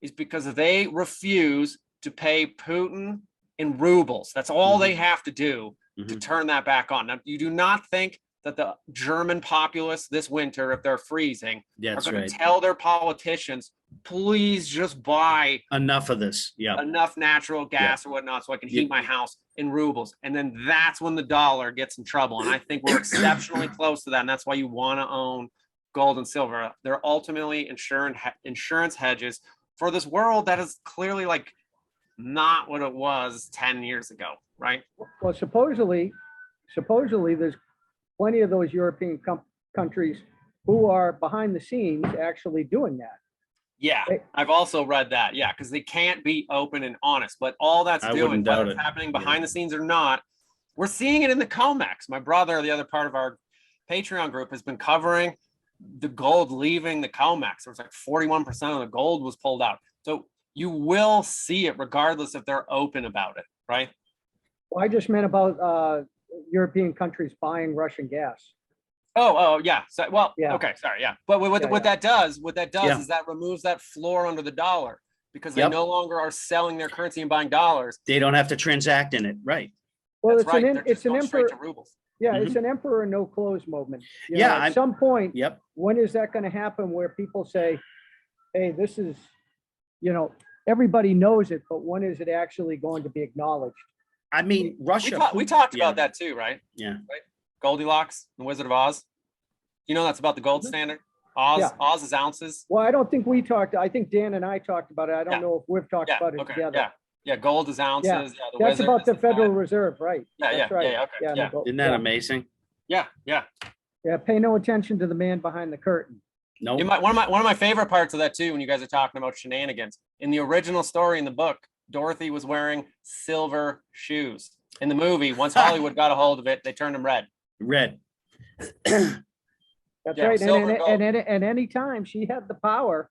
is because they refuse to pay Putin in rubles. That's all they have to do to turn that back on. Now, you do not think that the German populace this winter, if they're freezing,
That's
are going
right.
to tell their politicians, please just buy
Enough of this. Yeah.
enough natural gas or whatnot so I can heat my house in rubles. And then that's when the dollar gets in trouble. And I think we're exceptionally close to that. And that's why you want to own gold and silver. They're ultimately insurance hedges for this world that is clearly like not what it was 10 years ago, right?
Well, supposedly there's plenty of those European countries who are behind the scenes actually doing that.
Yeah, I've also read that. Yeah, because they can't be open and honest. But all that's
I
doing,
wouldn't doubt
whether it's
it.
happening behind the scenes or not, we're seeing it in the Comex. My brother, the other part of our Patreon group, has been covering the gold leaving the Comex. It was like 41% of the gold was pulled out. So you will see it regardless if they're open about it, right?
Well, I just meant about European countries buying Russian gas.
Oh, yeah. So, well,
Yeah.
okay, sorry, yeah. But what that does
Yeah.
is that removes that floor under the dollar because they
Yep.
no longer are selling their currency and buying dollars.
They don't have to transact in it. Right.
Well,
That's right. They're
it's
just
an
going straight
emperor.
to rubles.
Yeah, it's an emperor no clothes moment. You
Yeah,
know, at some point,
Yep.
when is that going to happen where people say, hey, this is, everybody knows it, but when is it actually going to be acknowledged?
I mean, Russia.
We talked
yeah.
about that too, right?
Yeah.
Goldilocks, the Wizard of Oz. You know that's about the gold standard. Oz,
Yeah.
Oz is ounces.
Well, I don't think we talked. I think Dan and I talked about it. I don't
Yeah.
know if we've talked
Yeah.
about it
Okay.
together.
Yeah. Gold is ounces.
Yeah.
Yeah. The
That's
Wizard
about
is
the Federal
gold.
Reserve, right?
Yeah.
That's right.
Okay.
Yeah,
Yeah.
Isn't that
yeah.
amazing?
Yeah.
Yeah, pay no attention to the man behind the curtain.
No.
One of my favorite parts of that too, when you guys are talking about shenanigans. In the original story in the book, Dorothy was wearing silver shoes. In the movie, once Hollywood got a hold of it, they turned them red.
Red.
That's
Yeah,
right.
silver and gold.
And any time she had the power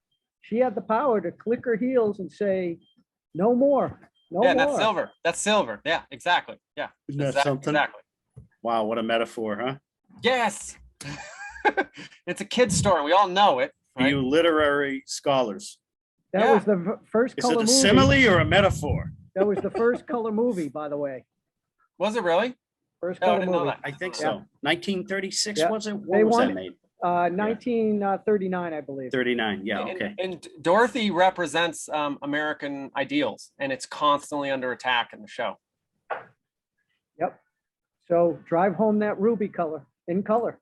to click her heels and say, no more, no
Yeah,
more.
that's silver. That's silver. Yeah, exactly. Yeah.
Isn't that something?
Exactly.
Wow, what a metaphor, huh?
Yes. It's a kid's story. We all know it.
For
Right?
you literary scholars.
That
Yeah.
was the first
Is it
color
a
movie.
simile or a metaphor?
That was the first color movie, by the way.
Was it really?
First
Oh, I
color
didn't know
movie.
that.
I think
Yeah.
so. 1936
Yeah.
was it?
They
When was that
won-
made?
1939, I believe.
39. Yeah,
And-
okay.
And Dorothy represents American ideals, and it's constantly under attack in the show.
Yep. So drive home that ruby color in color.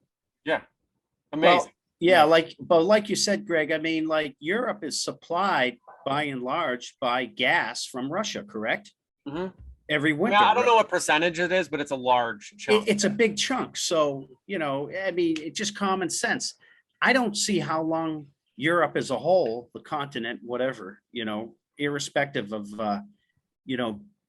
Amazing.
Yeah, but like you said, Greg, I mean, like Europe is supplied by and large by gas from Russia, correct?
Mhm.
Every
I
winter.
mean, I don't know what percentage it is, but it's a large chunk.
It's a big chunk. So, I mean, it's just common sense. I don't see how long Europe as a whole, the continent, whatever, irrespective of,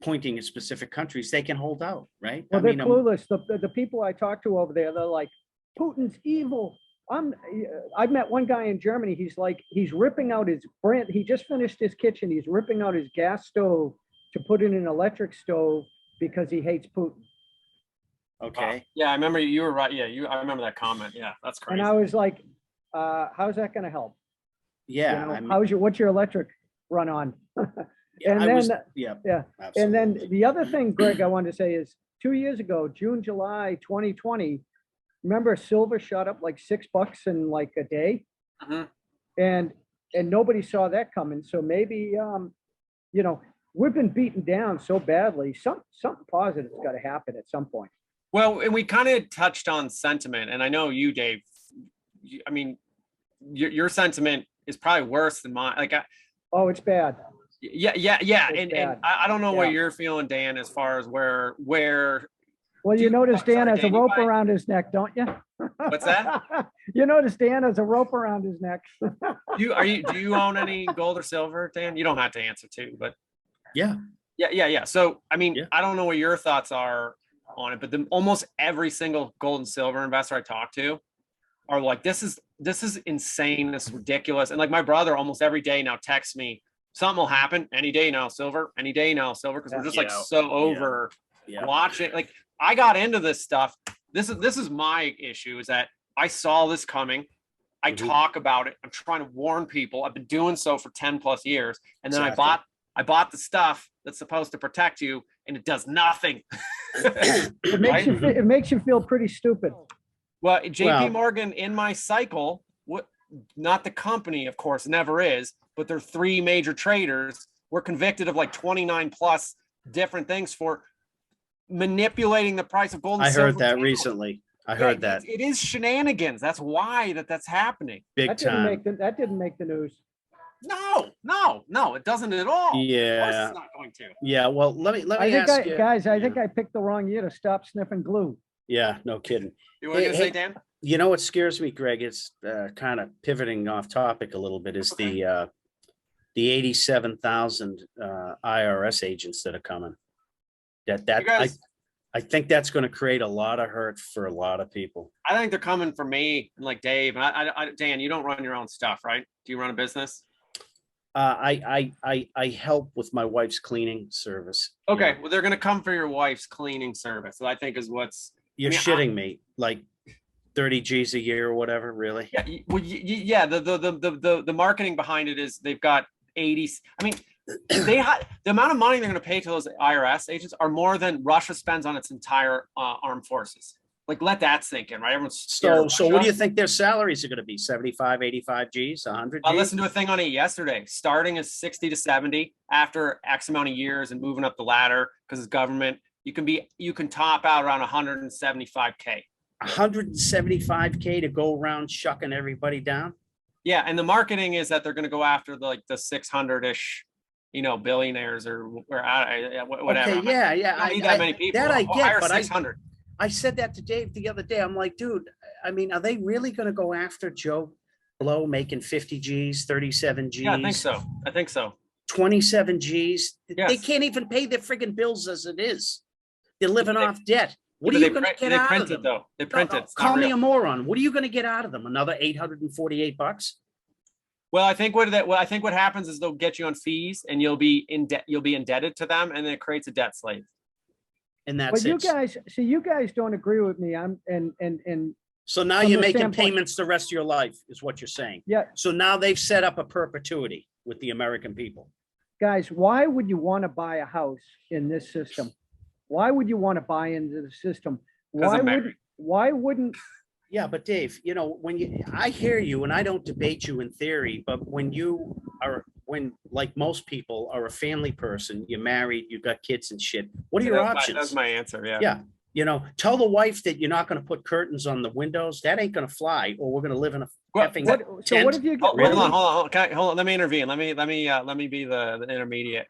pointing at specific countries, they can hold out, right?
Well,
I
they're
mean,
clueless. The people I talk to over there, they're like, Putin's evil. I've met one guy in Germany. He's ripping out his brand. He just finished his kitchen. He's ripping out his gas stove to put in an electric stove because he hates Putin.
okay.
Yeah, I remember you were right. Yeah, I remember that comment. Yeah, that's crazy.
And I was like, how's that going to help?
Yeah. I mean,
What's your electric run on?
yeah,
and
I was-
then-
yeah.
yeah. And then
absolutely.
the other thing, Greg, I wanted to say is 2 years ago, June, July 2020, remember silver shot up like $6 in like a day?
Mhm.
And nobody saw that coming. So maybe, we've been beaten down so badly. Something positive's got to happen at some point.
Well, and we kind of touched on sentiment, and I know you, Dave. I mean, your sentiment is probably worse than mine. Like,
Oh, it's bad.
yeah,
It's
and
bad.
I don't know what
Yeah.
you're feeling, Dan, as far as where.
Well,
Do
you
you-
notice
sorry,
Dan has a
Dan, you
rope
buy-
around his neck, don't you?
What's that?
You notice Dan has a rope around his neck.
Do you own any gold or silver, Dan? You don't have to answer too, but
Yeah.
yeah. So I mean,
Yeah.
I don't know what your thoughts are on it, but almost every single gold and silver investor I talk to are like, this is insane, this is ridiculous. And like my brother almost every day now texts me something will happen any day now, silver, any day now, silver, because we're just like
Yeah.
so over
Yeah.
watching. Like I got into this stuff. This is my issue, is that I saw this coming. I
Mhm.
talk about it. I'm trying to warn people. I've been doing so for 10 plus years. And then
Exactly.
I bought the stuff that's supposed to protect you, and it does nothing.
It makes you, it makes you feel pretty stupid.
Well, JP
Well-
Morgan in my cycle, what, not the company, of course, never is, but they're three major traders were convicted of like 29 plus different things for manipulating the price of gold and
I
silver
heard that
generally.
recently. I
Yeah,
heard that
it is shenanigans. That's why that's happening.
big
That didn't
time.
make that didn't make the news.
No, it doesn't at all. Of course
Yeah.
it's not going to.
Yeah. Well, let me
I think
ask you.
guys, I
Yeah.
think I picked the wrong year to stop sniffing glue.
Yeah, no kidding.
You want to
Hey,
say,
hey,
Dan?
You know what scares me, Greg? It's kind of pivoting off topic a little bit. Is
Okay.
the 87,000 IRS agents that are coming?
You guys,
I think that's going to create a lot of hurt for a lot of people.
I think they're coming for me and like Dave. And Dan, you don't run your own stuff, right? Do you run a business?
I help with my wife's cleaning service.
Okay, well, they're going to come for your wife's cleaning service. So I think is what's.
You're
I mean,
shitting me, like 30 G's a year or whatever, really?
Yeah, yeah. The marketing behind it is they've got 80. I mean, the amount of money they're going to pay to those IRS agents are more than Russia spends on its entire armed forces. Like, let that sink in, right? Everyone's scared
So
of
what do you
Russia.
think their salaries are going to be? 75, 85 G's, 100
I
G's?
listened to a thing on it yesterday. Starting as 60 to 70 after X amount of years and moving up the ladder because it's government, you can top out around 175K.
175K to go around shucking everybody down?
Yeah, and the marketing is that they're going to go after the 600-ish, billionaires or whatever.
Okay,
I'm like,
yeah,
you don't need that many people.
That I
I'll
get,
hire
but
600.
I said that to Dave the other day. I'm like, dude, I mean, are they really going to go after Joe Blow making 50 G's, 37 G's?
Yeah, I think so.
27 G's? They
Yes.
can't even pay their friggin' bills as it is. They're living
They-
off debt. What
Yeah,
are
but
you going to get
they
out
print
of
it
them?
though. They print it. It's not
Call me
real.
a moron. What are you going to get out of them? Another $848?
Well, I think what happens is they'll get you on fees and you'll be in debt. You'll be indebted to them, and then it creates a debt slave.
And
But
that's
you
it.
guys, see, you guys don't agree with me.
So now
from
you're
the
making
standpoint-
payments the rest of your life, is what you're saying.
yeah,
So now they've set up a perpetuity with the American people.
guys, why would you want to buy a house in this system? Why would you want to buy into the system?
I'm married.
Why wouldn't,
Yeah, but Dave, I hear you and I don't debate you in theory, but when like most people are a family person, you're married, you got kids and shit, what are your options?
That's my answer. Yeah.
Yeah. Tell the wife that you're not going to put curtains on the windows. That ain't going to fly, or we're going to live in a effing
so what
tent.
if you
Oh,
get,
hold on. Let me intervene. Let me be the intermediate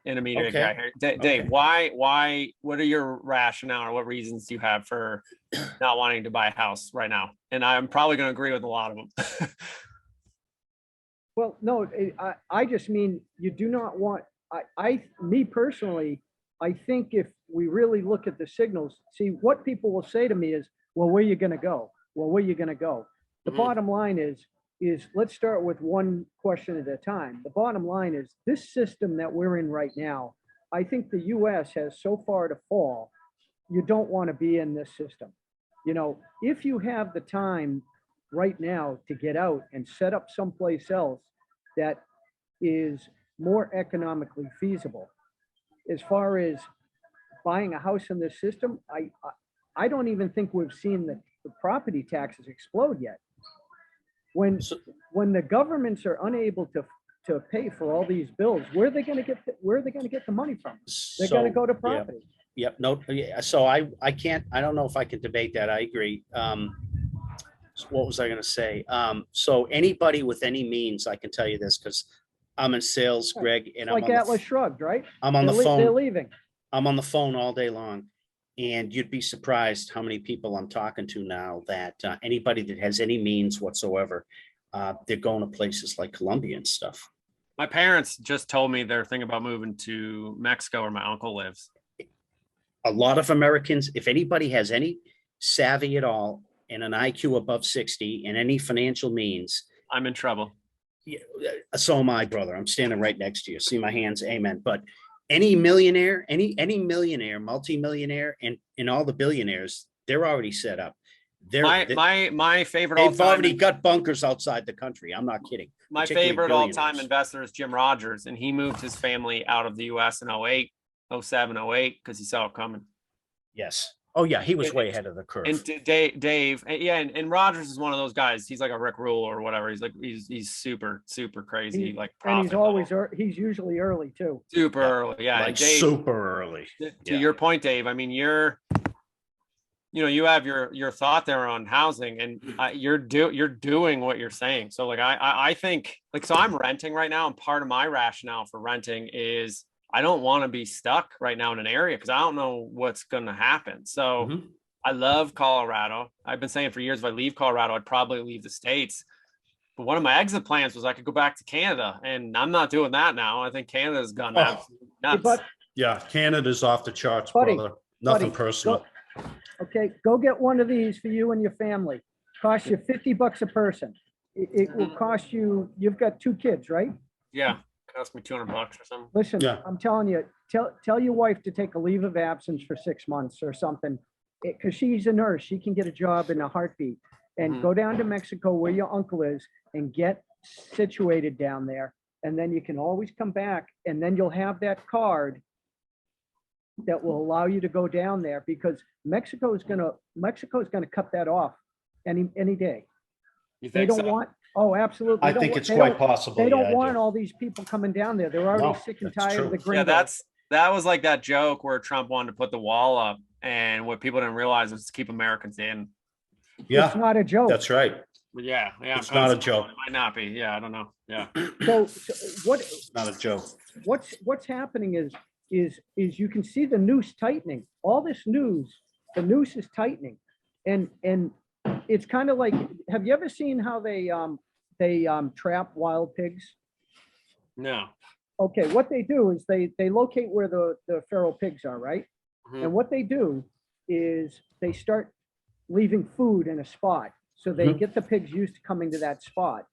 Okay.
guy here. Dave,
Okay.
why? What are your rationale or what reasons do you have for not wanting to buy a house right now? And I'm probably going to agree with a lot of them.
well, no, I just mean, you do not want, me personally, I think if we really look at the signals, see, what people will say to me is, well, where you going to go? Well, where you going to go? The
Mhm.
bottom line is let's start with one question at a time. The bottom line is this system that we're in right now, I think the US has so far to fall. You don't want to be in this system. If you have the time right now to get out and set up someplace else that is more economically feasible, as far as buying a house in this system, I don't even think we've seen the property taxes explode yet. When the governments are unable to pay for all these bills, where are they going to get the money from? They're going to go to property.
Yep. No. Yeah. So I don't know if I can debate that. I agree. So what was I going to say? So anybody with any means, I can tell you this because I'm in sales, Greg, and
Like Atlas Shrugged, right?
I'm on the
They're
phone.
leaving.
I'm on the phone all day long. And you'd be surprised how many people I'm talking to now that anybody that has any means whatsoever, they're going to places like Colombia and stuff.
My parents just told me they're thinking about moving to Mexico where my uncle lives.
A lot of Americans, if anybody has any savvy at all and an IQ above 60 and any financial means,
I'm in trouble.
Yeah, so am I, brother. I'm standing right next to you. See my hands, amen. But any millionaire, any millionaire, multimillionaire, and all the billionaires, they're already set up.
My favorite
They've
all-time
already got bunkers outside the country. I'm not kidding.
my
Particularly
favorite all-time
billionaires.
investor is Jim Rogers, and he moved his family out of the US in 08, 07, 08 because he saw it coming.
Yes. Oh yeah, he was way ahead of the curve.
And Dave, yeah, and Rogers is one of those guys. He's like a Rick Rule or whatever. He's super crazy,
He-
like
And he's
profit
always,
level.
he's usually early too.
Super
Yeah.
early. Yeah, and
Like
Dave,
super early.
to
Yeah.
your point, Dave. I mean, you have your thought there on housing, and you're doing what you're saying. So like I think like so I'm renting right now, and part of my rationale for renting is I don't want to be stuck right now in an area because I don't know what's going to happen. So.
Mhm.
I love Colorado. I've been saying for years, if I leave Colorado, I'd probably leave the States. But one of my exit plans was I could go back to Canada, and I'm not doing that now. I think Canada's gone absolutely nuts.
But,
Yeah, Canada's off the charts,
Buddy,
brother. Nothing
buddy,
personal.
okay, go get one of these for you and your family. Cost you $50 a person. It will cost you, you've got 2 kids, right?
Yeah, cost me $200 or something.
Listen,
Yeah.
I'm telling you, tell your wife to take a leave of absence for 6 months or something. Because she's a nurse, she can get a job in a heartbeat. And
Mhm.
go down to Mexico where your uncle is and get situated down there. And then you can always come back, and then you'll have that card that will allow you to go down there, because Mexico's gonna cut that off any day.
You
They
think
don't
so?
want, oh, absolutely.
I
They don't
think
wa-
it's
they
quite
don't-
possible.
They
yeah,
don't
I
want
do.
all these people coming down there. They're already
No,
sick and
that's
tired of
true.
the
Yeah,
gringos.
that was like that joke where Trump wanted to put the wall up, and what people didn't realize was to keep Americans in.
It's
Yeah,
not a joke.
that's right.
But yeah,
It's not a joke.
It might not be. Yeah, I don't know. Yeah.
So what,
Not a joke.
what's happening is you can see the noose tightening. All this news, the noose is tightening. And it's kind of like, have you ever seen how they trap wild pigs?
No.
Okay, what they do is they locate where the feral pigs are, right?
Mhm.
And what they do is they start leaving food in a spot. So they
Mhm.
get the pigs used to coming to that spot.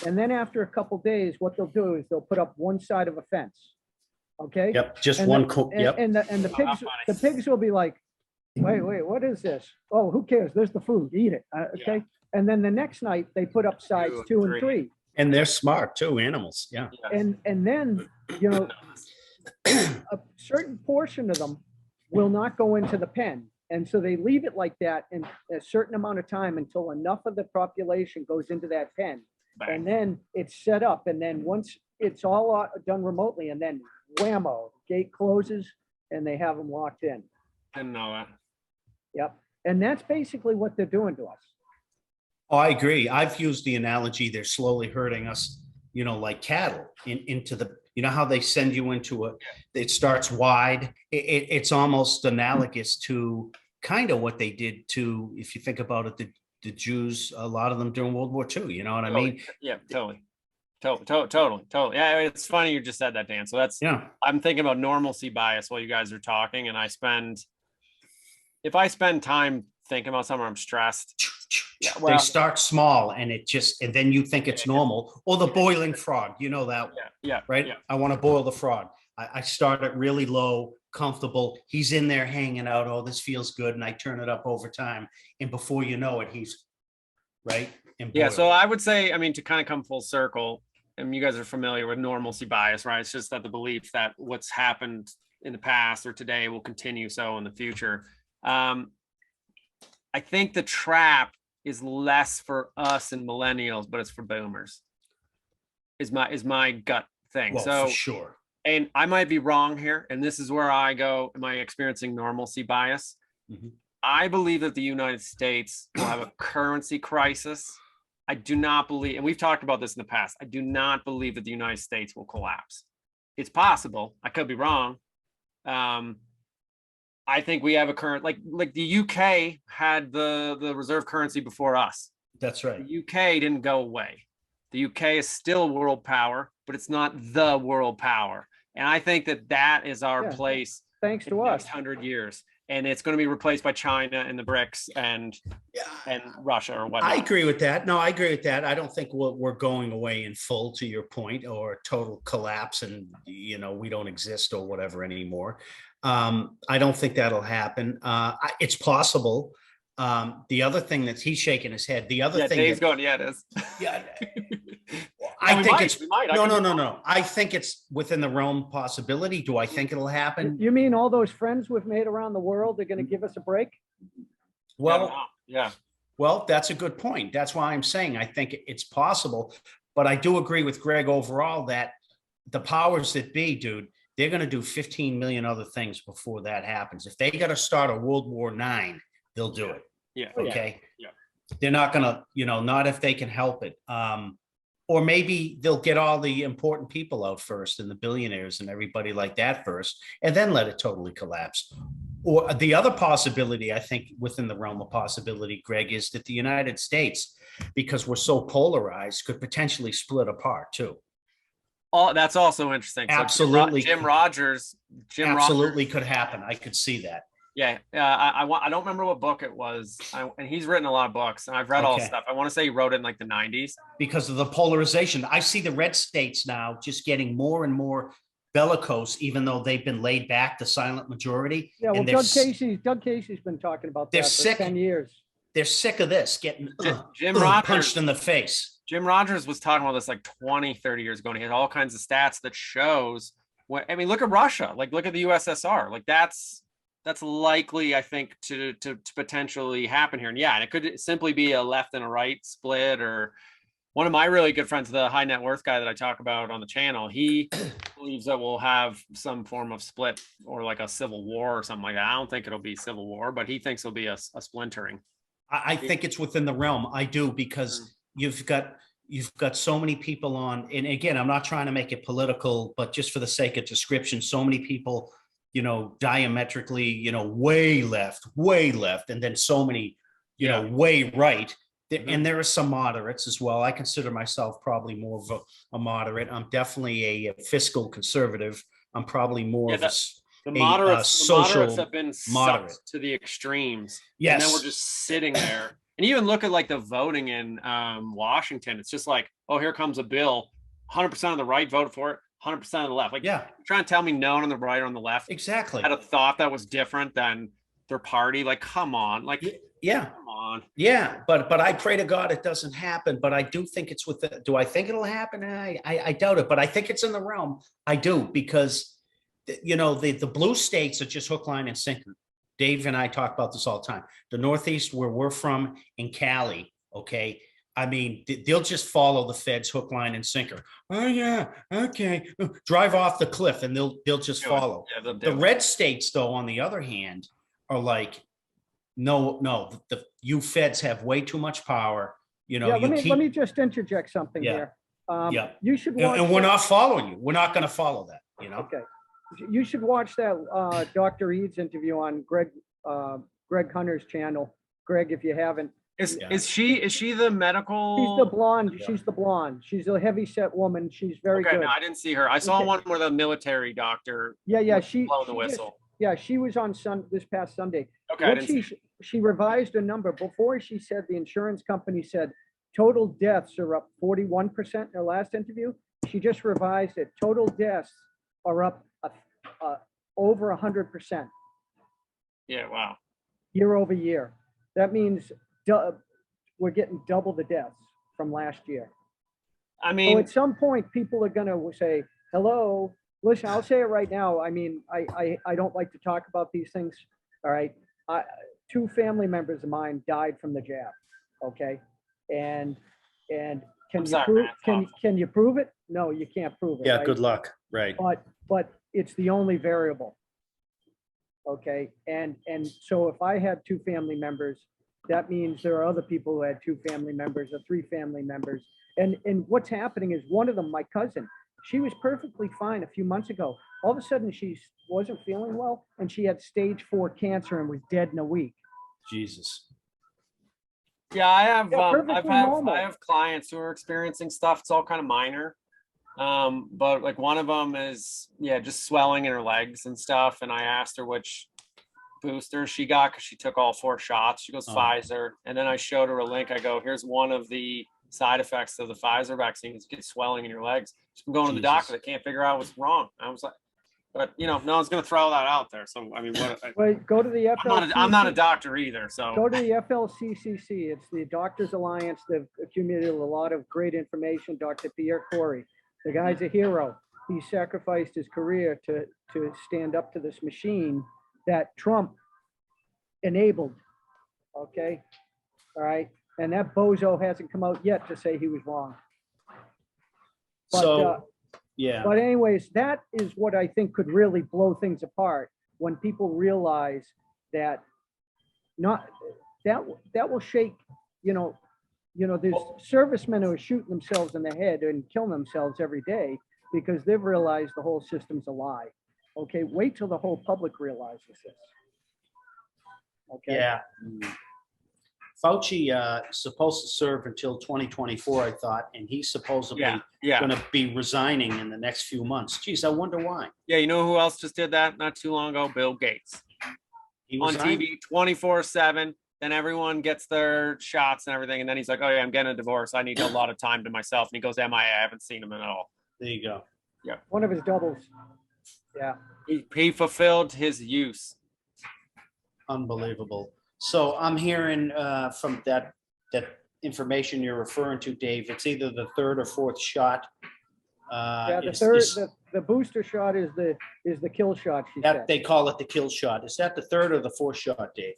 And then after a couple days, what they'll do is they'll put up one side of a fence. Okay?
Yep, just
And
one.
the-
Yep.
And the
Oh, how
pigs,
funny.
the pigs will be like, wait, what is this? Oh, who cares? There's the food, eat it. Okay. And then the next night they put up sides 2 and 3.
And they're smart too, animals. Yeah.
Yeah.
And then, you know, a certain portion of them will not go into the pen. And so they leave it like that in a certain amount of time until enough of the population goes into that pen.
Bang.
And then it's set up. And then once it's all done remotely, and then whammo, gate closes and they have them locked in.
Didn't know that.
Yep. And that's basically what they're doing to us.
Oh, I agree. I've used the analogy, they're slowly herding us, like cattle into the, how they send you into it starts wide. It's almost analogous to kind of what they did to, if you think about it, the Jews, a lot of them during World War II, you know what I mean?
Yeah, totally. Totally. Yeah, it's funny you just said that, Dan. So
Yeah.
I'm thinking about normalcy bias while you guys are talking, and if I spend time thinking about something, I'm stressed. Yeah,
They
well-
start small and and then you think it's normal. Or the boiling frog, that one.
Yeah.
Right?
Yeah.
I want to boil the frog. I start it really low, comfortable. He's in there hanging out. Oh, this feels good. And I turn it up over time. And before you know it, he's right. And
Yeah. So
boiling.
I would say, to kind of come full circle, and you guys are familiar with normalcy bias, right? It's just that the belief that what's happened in the past or today will continue so in the future. I think the trap is less for us and millennials, but it's for boomers. Is my gut thing.
Well,
So
for sure.
and I might be wrong here, and this is where I go, am I experiencing normalcy bias?
Mhm.
I believe that the United States will have a currency crisis. I do not believe, and we've talked about this in the past, I do not believe that the United States will collapse. It's possible. I could be wrong. I think we have a current, like the UK had the reserve currency before us.
That's right.
The UK didn't go away. The UK is still a world power, but it's not the world power. And I think that is our
Yeah.
place
Thanks
in
to
the
us.
next 100 years. and it's going to be replaced by China and the BRICS and Russia or whatnot.
I agree with that. No, I agree with that. I don't think we're going away in full, to your point, or total collapse and, we don't exist or whatever anymore. I don't think that'll happen. It's possible. The other thing that he's shaking his head, the other thing
Dave's going, it is.
Yeah.
I think
it's no. I think it's within the realm possibility. Do I think it'll happen?
You mean all those friends we've made around the world are going to give us a break?
Well,
yeah.
Well, that's a good point. That's why I'm saying I think it's possible. But I do agree with Greg overall that the powers that be, dude, they're going to do 15 million other things before that happens. If they got to start a World War IX, they'll do it.
Yeah.
Okay.
Yeah.
They're not going to, not if they can help it. Or maybe they'll get all the important people out first and the billionaires and everybody like that first, and then let it totally collapse. Or the other possibility, I think, within the realm of possibility, Greg, is that the United States, because we're so polarized, could potentially split apart too.
Oh, that's also interesting. So
Absolutely.
Jim Rogers.
Absolutely could happen. I could see that.
Yeah, I don't remember what book it was, and he's written a lot of books, and I've read all the stuff. I want to say he wrote it in like the 90s.
Because of the polarization, I see the red states now just getting more and more bellicose, even though they've been laid back, the silent majority.
Yeah, well, Doug Casey's been talking about that for 10 years.
They're sick of this, getting
Jim Rogers
punched in the face.
Jim Rogers was talking about this like 20, 30 years ago, and he had all kinds of stats that shows look at Russia, like look at the USSR, like that's likely, I think, to potentially happen here. And yeah, and it could simply be a left and a right split. Or one of my really good friends, the high net worth guy that I talk about on the channel, he believes that we'll have some form of split or like a civil war or something like that. I don't think it'll be civil war, but he thinks it'll be a splintering.
I think it's within the realm. I do, because you've got so many people on, and again, I'm not trying to make it political, but just for the sake of description, so many people, diametrically, way left, and then so many, way right. And there are some moderates as well. I consider myself probably more of a moderate. I'm definitely a fiscal conservative. I'm probably more of
the moderates have been sucked to the extremes.
Yes.
And then we're just sitting there. And even look at like the voting in Washington. It's just like, oh, here comes a bill. 100% of the right voted for it. 100% of the left. Like,
yeah,
you're trying to tell me no one on the right or on the left
exactly
had a thought that was different than their party. Like, come on. Like,
yeah,
come on.
Yeah, but I pray to God it doesn't happen. But I do think it's do I think it'll happen? I doubt it. But I think it's in the realm. I do, because the blue states are just hook, line, and sinker. Dave and I talk about this all the time. The Northeast, where we're from, in Cali, okay. I mean, they'll just follow the feds hook, line, and sinker. Oh yeah, okay. Drive off the cliff, and they'll just follow. Yeah, the red states, though, on the other hand, are like, no. You feds have way too much power.
Let me just interject something here. You should watch.
And we're not following you. We're not going to follow that.
Okay. You should watch that Dr. Eads interview on Greg Hunter's channel. Greg, if you haven't.
Is she the medical?
She's the blonde. Yeah. She's the blonde. She's a heavy set woman. She's very good.
No, I didn't see her. I saw one with a military doctor.
Yeah.
Blowing the whistle.
She was on this past Sunday.
Okay.
She revised a number. Before, she said the insurance company said total deaths are up 41% in her last interview. She just revised it. Total deaths are up over 100%.
Yeah. Wow.
Year over year. That means we're getting double the deaths from last year.
I mean,
so at some point, people are going to say, hello, listen, I'll say it right now. I mean, I don't like to talk about these things. All right. 2 family members of mine died from the jab. Okay. And can you prove it? No, you can't prove it.
Yeah.
Right?
Good luck. Right.
But it's the only variable. Okay. And so if I have 2 family members, that means there are other people who had 2 family members or 3 family members. And what's happening is, one of them, my cousin, she was perfectly fine a few months ago. All of a sudden, she wasn't feeling well, and she had stage 4 cancer and was dead in a week.
Jesus.
Yeah, I have clients who are experiencing stuff. It's all kind of minor. But like one of them is, just swelling in her legs and stuff. And I asked her which booster she got because she took all 4 shots. She goes
Oh.
Pfizer, and then I showed her a link. I go, here's one of the side effects of the Pfizer vaccine. It's get swelling in your legs. She's been going to the doctor. They can't figure out what's wrong. I was like, but no one's going to throw that out there. So I mean,
Well, go to the FLCCC.
I'm not a doctor either. So
Go to the FLCCC. It's the Doctors Alliance. They've accumulated a lot of great information. Dr. Pierre Corey, the guy's a hero. He sacrificed his career to stand up to this machine that Trump enabled. Okay, all right, and that bozo hasn't come out yet to say he was wrong. But,
So, yeah,
but anyways, that is what I think could really blow things apart when people realize that that will shake, there's servicemen who are shooting themselves in the head and killing themselves every day because they've realized the whole system's a lie. Okay, wait till the whole public realizes this. Okay.
yeah. Fauci supposed to serve until 2024, I thought, and he's supposedly
yeah.
going to be resigning in the next few months. Geez, I wonder why.
Yeah, you know who else just did that not too long ago? Bill Gates.
He
On
resigned?
TV 24/7. Then everyone gets their shots and everything. And then he's like, oh yeah, I'm getting a divorce. I need a lot of time to myself. And he goes, MIA, I haven't seen him at all.
There you go.
One of his doubles. Yeah.
He fulfilled his use.
Unbelievable. So I'm hearing from that information you're referring to, Dave, it's either the 3rd or 4th shot.
Yeah, the
It's-
third,
it's-
the booster shot is the kill shot, she
that
said.
they call it the kill shot. Is that the 3rd or the 4th shot, Dave?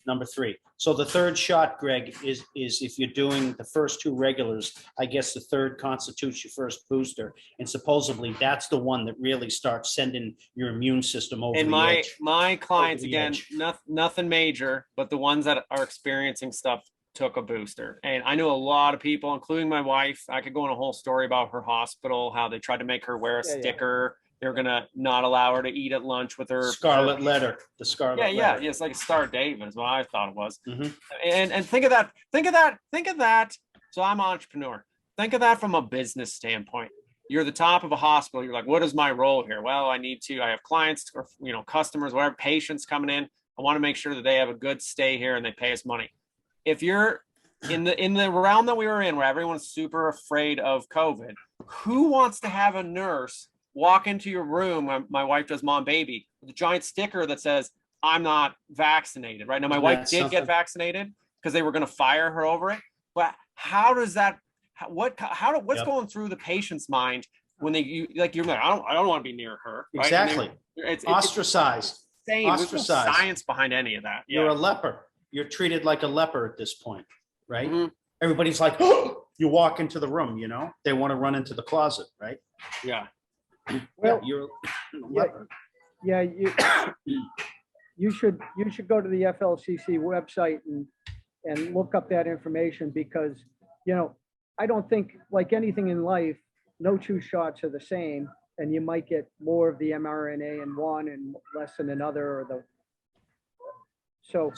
Number 3. So the 3rd shot, Greg, is if you're doing the first 2 regulars, I guess the 3rd constitutes your first booster. And supposedly that's the one that really starts sending your immune system over
And
the
my
edge.
my clients,
the
again,
edge.
nothing major, but the ones that are experiencing stuff took a booster. And I know a lot of people, including my wife. I could go on a whole story about her hospital, how they tried to make her wear a
Yeah, yeah.
sticker. They're gonna not allow her to eat at lunch with her
Scarlet letter, the scarlet letter.
Yeah, it's like a Star David is what I thought it was.
Mhm.
And think of that. So I'm an entrepreneur. Think of that from a business standpoint. You're the top of a hospital. You're like, what is my role here? Well, I have clients or customers, whatever, patients coming in. I want to make sure that they have a good stay here and they pay us money. If you're in the realm that we were in, where everyone's super afraid of COVID, who wants to have a nurse walk into your room? My wife does mom baby with a giant sticker that says, I'm not vaccinated. Right now, my wife did get vaccinated because they were going to fire her over it. But how does that, what's going through the patient's mind when you're like, I don't want to be near her. Right?
Exactly.
It's
Ostracized.
insane. There's no
Ostracized.
science behind any of that.
You're a leper. You're treated like a leper at this point, right?
Mhm.
Everybody's like, oh, you walk into the room, they want to run into the closet, right?
Yeah.
Well,
You're a
yeah,
leper.
yeah, you should go to the FLCC website and look up that information because, I don't think, like anything in life, no 2 shots are the same, and you might get more of the mRNA in one and less in another,
So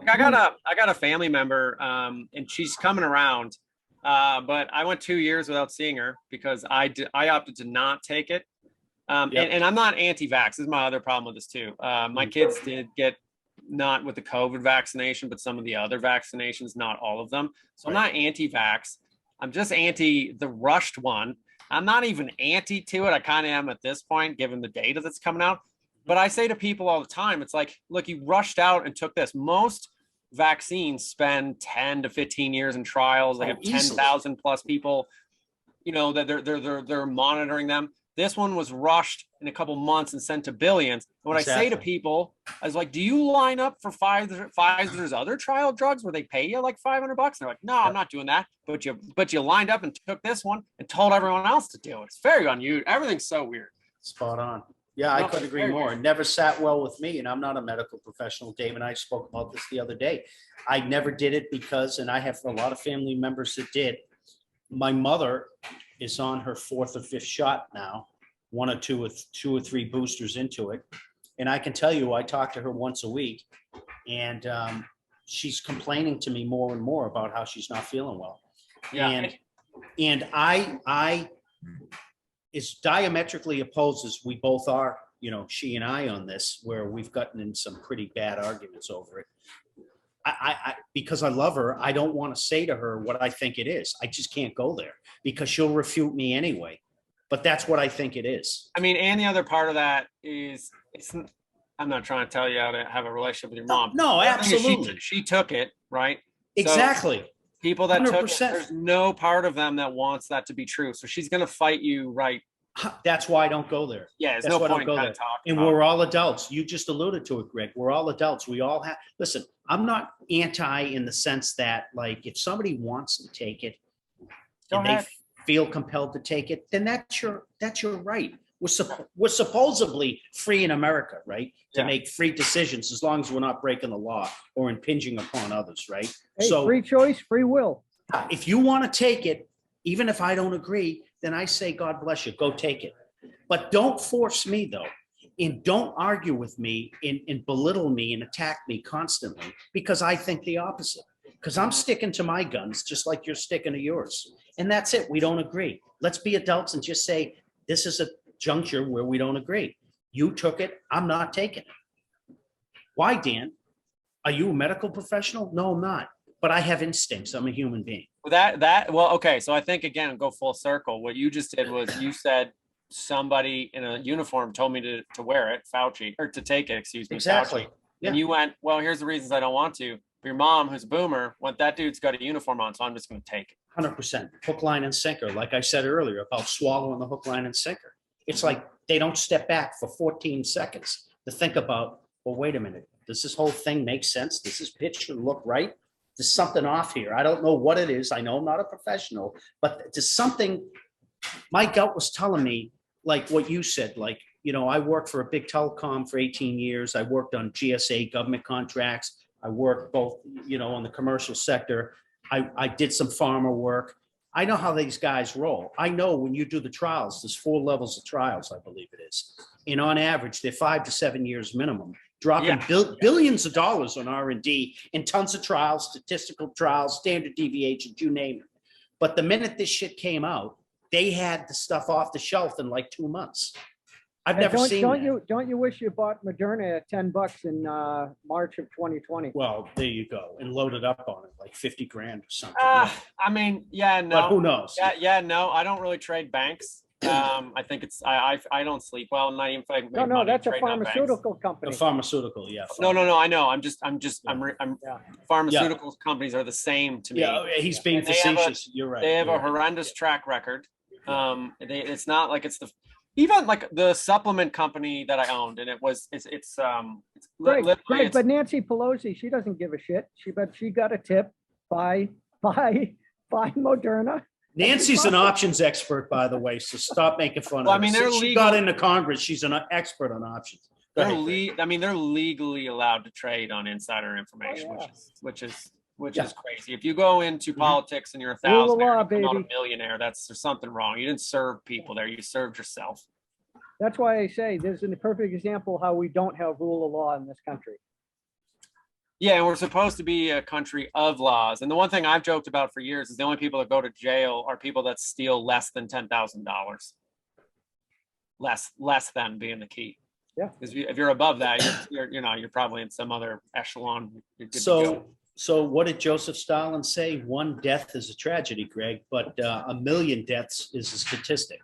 I got a family member, and she's coming around, but I went 2 years without seeing her because I opted to not take it. And I'm not anti-vax. This is my other problem with this too. My kids did get not with the COVID vaccination, but some of the other vaccinations, not all of them. So I'm not anti-vax. I'm just anti the rushed one. I'm not even anti to it. I kind of am at this point, given the data that's coming out. But I say to people all the time, it's like, look, you rushed out and took this. Most vaccines spend 10 to 15 years in trials. They have 10,000 plus people, that they're monitoring them. This one was rushed in a couple months and sent to billions. And what I say to people is like, do you line up for Pfizer's other trial drugs where they pay you like $500? And they're like, no, I'm not doing that. But you lined up and took this one and told everyone else to do it. It's very unusual. Everything's so weird.
spot on. Yeah, I could agree more. It never sat well with me, and I'm not a medical professional. Dave and I spoke about this the other day. I never did it because, and I have a lot of family members that did. My mother is on her 4th or 5th shot now, 1 or 2 or 3 boosters into it. And I can tell you, I talk to her once a week, and she's complaining to me more and more about how she's not feeling well.
Yeah.
And I is diametrically opposed as we both are. she and I on this, where we've gotten in some pretty bad arguments over it. Because I love her, I don't want to say to her what I think it is. I just can't go there because she'll refute me anyway. But that's what I think it is.
I mean, and the other part of that is I'm not trying to tell you how to have a relationship with your mom.
No, absolutely.
She took it, right?
Exactly.
So people that 100%. Took it,
100%.
there's no part of them that wants that to be true. So she's going to fight you, right?
That's why I don't go there.
Yeah, there's no point in talking.
And we're all adults. You just alluded to it, Greg. We're all adults. We all have, listen, I'm not anti in the sense that, like, if somebody wants to take it and they feel compelled to take it, then that's your right. We're supposedly free in America, right? To make free decisions as long as we're not breaking the law or impinging upon others, right?
Hey,
so
free choice, free will.
If you want to take it, even if I don't agree, then I say, God bless you, go take it. But don't force me though. And don't argue with me and belittle me and attack me constantly because I think the opposite. Because I'm sticking to my guns just like you're sticking to yours. And that's it. We don't agree. Let's be adults and just say, this is a juncture where we don't agree. You took it. I'm not taking it. Why, Dan? Are you a medical professional? No, I'm not. But I have instincts. I'm a human being.
Well, okay. So I think, again, go full circle. What you just did was you said somebody in a uniform told me to wear it, Fauci, or to take it, excuse me.
Exactly.
Fauci. Yeah. And you went, well, here's the reasons I don't want to. But your mom, who's a boomer, went, that dude's got a uniform on, so I'm just going to take it.
100%. Hook, line, and sinker. Like I said earlier about swallowing the hook, line, and sinker. It's like they don't step back for 14 seconds to think about, well, wait a minute. Does this whole thing make sense? Does this picture look right? There's something off here. I don't know what it is. I know I'm not a professional, but there's something. My gut was telling me, like what you said, like, I worked for a big telecom for 18 years. I worked on GSA government contracts. I worked both, on the commercial sector. I did some pharma work. I know how these guys roll. I know when you do the trials, there's 4 levels of trials, I believe it is. And on average, they're 5 to 7 years minimum, dropping billions of dollars on R&D in tons of trials, statistical trials, standard deviations, you name it. But the minute this shit came out, they had the stuff off the shelf in like 2 months. I've never seen that.
Don't you wish you bought Moderna at $10 in March of 2020?
Well, there you go, and loaded up on it like 50 grand or something.
I mean, no.
But who knows?
No. I don't really trade banks. I think it's I don't sleep well. Not even if I make
No,
money
that's a
trading on
pharmaceutical company.
A pharmaceutical, yeah.
No, I know. Pharmaceutical companies are the same to me.
Yeah, he's being facetious. You're right.
They have a horrendous track record. It's not like it's even like the supplement company that I owned, and it's
Greg, but Nancy Pelosi, she doesn't give a shit. She got a tip by Moderna.
Nancy's an options expert, by the way, so stop making fun of her. Since she got into Congress, she's an expert on options.
They're legally allowed to trade on insider information, which is crazy. If you go into politics and you're a thousandaire, you're not a millionaire, there's something wrong. You didn't serve people there. You served yourself.
That's why I say there's a perfect example how we don't have rule of law in this country.
Yeah, and we're supposed to be a country of laws. And the one thing I've joked about for years is the only people that go to jail are people that steal less than $10,000. Less than being the key.
Yeah.
Because if you're above that, you're probably in some other echelon.
So what did Joseph Stalin say? 1 death is a tragedy, Greg, but 1 million deaths is a statistic.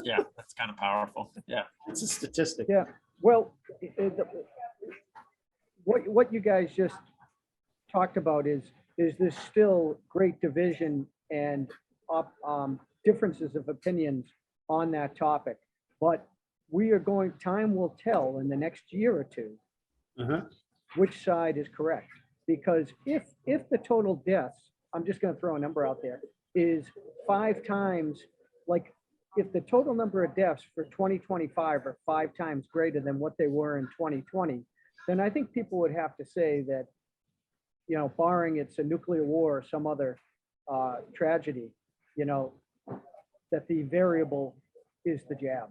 Yeah, that's kind of powerful. Yeah,
it's a statistic.
Yeah. Well, what you guys just talked about is there's still great division and differences of opinions on that topic, but time will tell in the next year or two which side is correct. Because if the total deaths, I'm just going to throw a number out there, is 5 times, like if the total number of deaths for 2025 are 5 times greater than what they were in 2020, then I think people would have to say that, barring it's a nuclear war or some other tragedy, that the variable is the jab.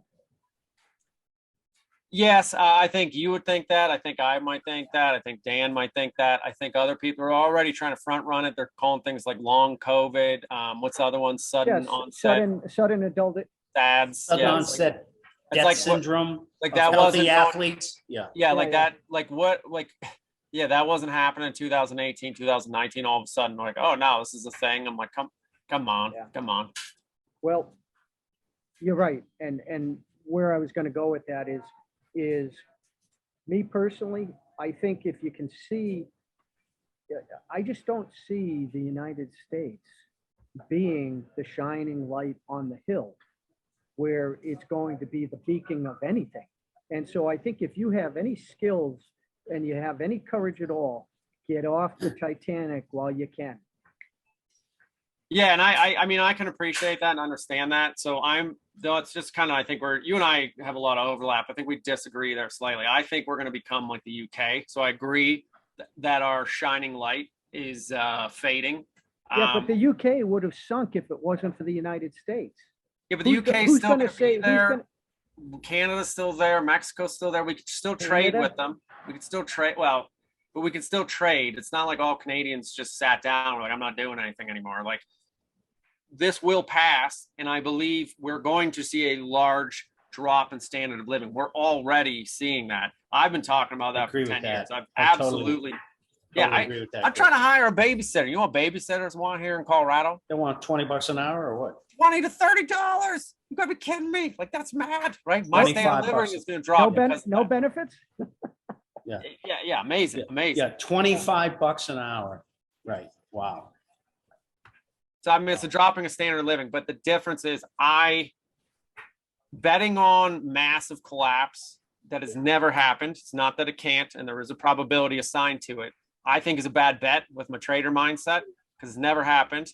Yes, I think you would think that. I think I might think that. I think Dan might think that. I think other people are already trying to front run it. They're calling things like long COVID. What's the other one? Sudden onset.
Sudden adult.
SADS.
Sudden onset
It's
debt
like
syndrome.
like
of
that
healthy
wasn't going-
athletes. Yeah.
Yeah,
Yeah,
like
yeah.
that, like what, like, yeah, that wasn't happening in 2018, 2019. All of a sudden, like, oh no, this is a thing. I'm like, come on,
Yeah.
come on.
Well, you're right. And where I was going to go with that is me personally, I think if you can see, I just don't see the United States being the shining light on the hill where it's going to be the beacon of anything. And so I think if you have any skills and you have any courage at all, get off the Titanic while you can.
Yeah, and I mean, I can appreciate that and understand that. So though it's just kind of, I think you and I have a lot of overlap. I think we disagree there slightly. I think we're going to become like the UK. So I agree that our shining light is fading.
Yeah, but the UK would have sunk if it wasn't for the United States.
Yeah, but the
Who's
UK is
who's
still
gonna
going to
say-
be
who's
there.
gonna-
Canada's still there. Mexico's still there. We could still
Canada?
trade with them. We could still trade. Well, but we could still trade. It's not like all Canadians just sat down like, I'm not doing anything anymore. Like, this will pass, and I believe we're going to see a large drop in standard of living. We're already seeing that. I've been talking about that for
Agree with
10 years.
that.
I've
I totally-
absolutely, yeah.
Totally agree with that.
I'm trying to hire a babysitter. You know what babysitters want here in Colorado?
They want $20 an hour or what?
$20 to $30. You gotta be kidding me. Like, that's mad, right? My standard of living
$25.
is gonna drop. because of
No
that.
benefits?
Yeah, amazing, amazing.
Yeah, $25 an hour. Right. Wow.
So I mean, it's a dropping of standard of living, but the difference is betting on massive collapse that has never happened. It's not that it can't, and there is a probability assigned to it. I think is a bad bet with my trader mindset because it's never happened.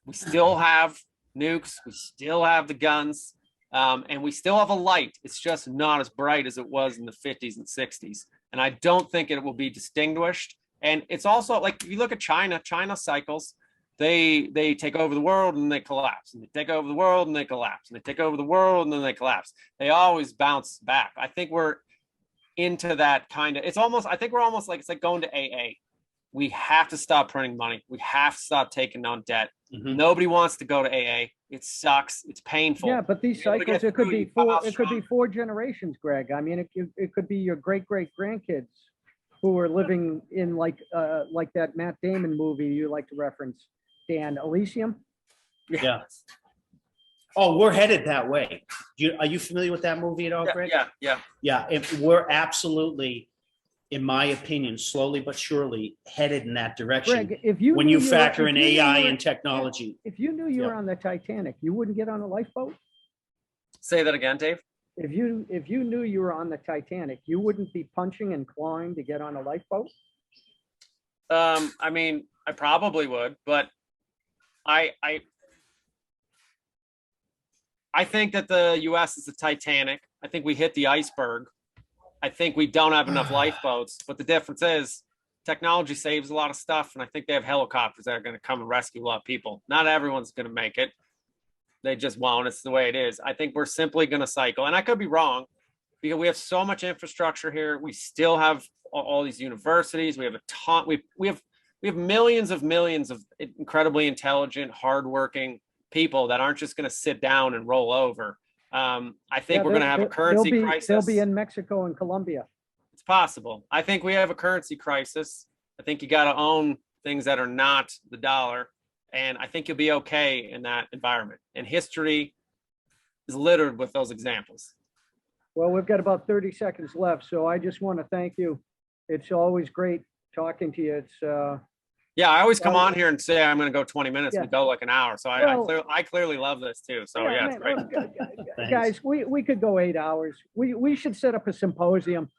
We still have nukes, we still have the guns, and we still have a light. It's just not as bright as it was in the 50s and 60s. And I don't think it will be distinguished. And it's also like, if you look at China cycles, they take over the world and they collapse, and they take over the world and they collapse, and they take over the world and then they collapse. They always bounce back. I think we're into that kind of, I think we're almost like, it's like going to AA. We have to stop printing money. We have to stop taking on debt.
Mhm.
Nobody wants to go to AA. It sucks. It's painful.
Yeah, but these
You're able to
cycles,
get
it could
through,
be
you come out
it could be
strong.
4 generations, Greg. I mean, it could be your great grandkids who are living in like that Matt Damon movie you like to reference, Dan, Elysium.
Yeah. Oh, we're headed that way. Are you familiar with that movie at all, Greg?
Yeah.
Yeah, we're absolutely, in my opinion, slowly but surely headed in that direction.
Greg, if you
When
knew
you
were-
factor
if
in
you knew you
AI
were-
and technology.
if you knew you were
Yeah.
on the Titanic, you wouldn't get on a lifeboat?
Say that again, Dave.
If you knew you were on the Titanic, you wouldn't be punching and clawing to get on a lifeboat?
I mean, I probably would, but I think that the US is the Titanic. I think we hit the iceberg. I think we don't have enough lifeboats, but the difference is technology saves a lot of stuff. And I think they have helicopters that are going to come and rescue a lot of people. Not everyone's going to make it. They just won't. It's the way it is. I think we're simply going to cycle. And I could be wrong because we have so much infrastructure here. We still have all these universities. We have a ton. We have millions of incredibly intelligent, hardworking people that aren't just going to sit down and roll over. I think
Yeah,
we're going to have a currency crisis.
They'll be in Mexico and Colombia.
It's possible. I think we have a currency crisis. I think you got to own things that are not the dollar. And I think you'll be okay in that environment. And history is littered with those examples.
Well, we've got about 30 seconds left, so I just want to thank you. It's always great talking to you. It's
Yeah, I always come
Well,
on here and say I'm going to go 20 minutes and
Yeah.
go like an hour. So
Well-
I clearly love this too. So yeah, it's
man,
great.
look, guys, we could go 8 hours. We should set up a symposium.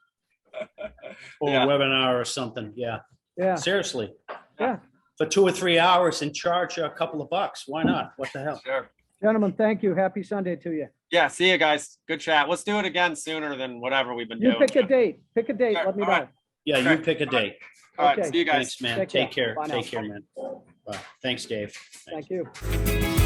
Or
Yeah.
a webinar or something. Yeah.
Yeah,
Seriously.
yeah.
For 2 or 3 hours and charge a couple of bucks. Why not? What the hell?
Sure.
Gentlemen, thank you. Happy Sunday to you.
Yeah, see you guys. Good chat. Let's do it again sooner than whatever we've been
You
doing.
pick a date. Pick a date.
Sure,
Let me
all right.
know.
Yeah, you
Okay.
pick a date.
All right,
Okay.
see you guys.
Thanks, man.
Take
Take
care.
care.
Bye now.
Take care, man. Bye. Thanks, Dave.
Thank you.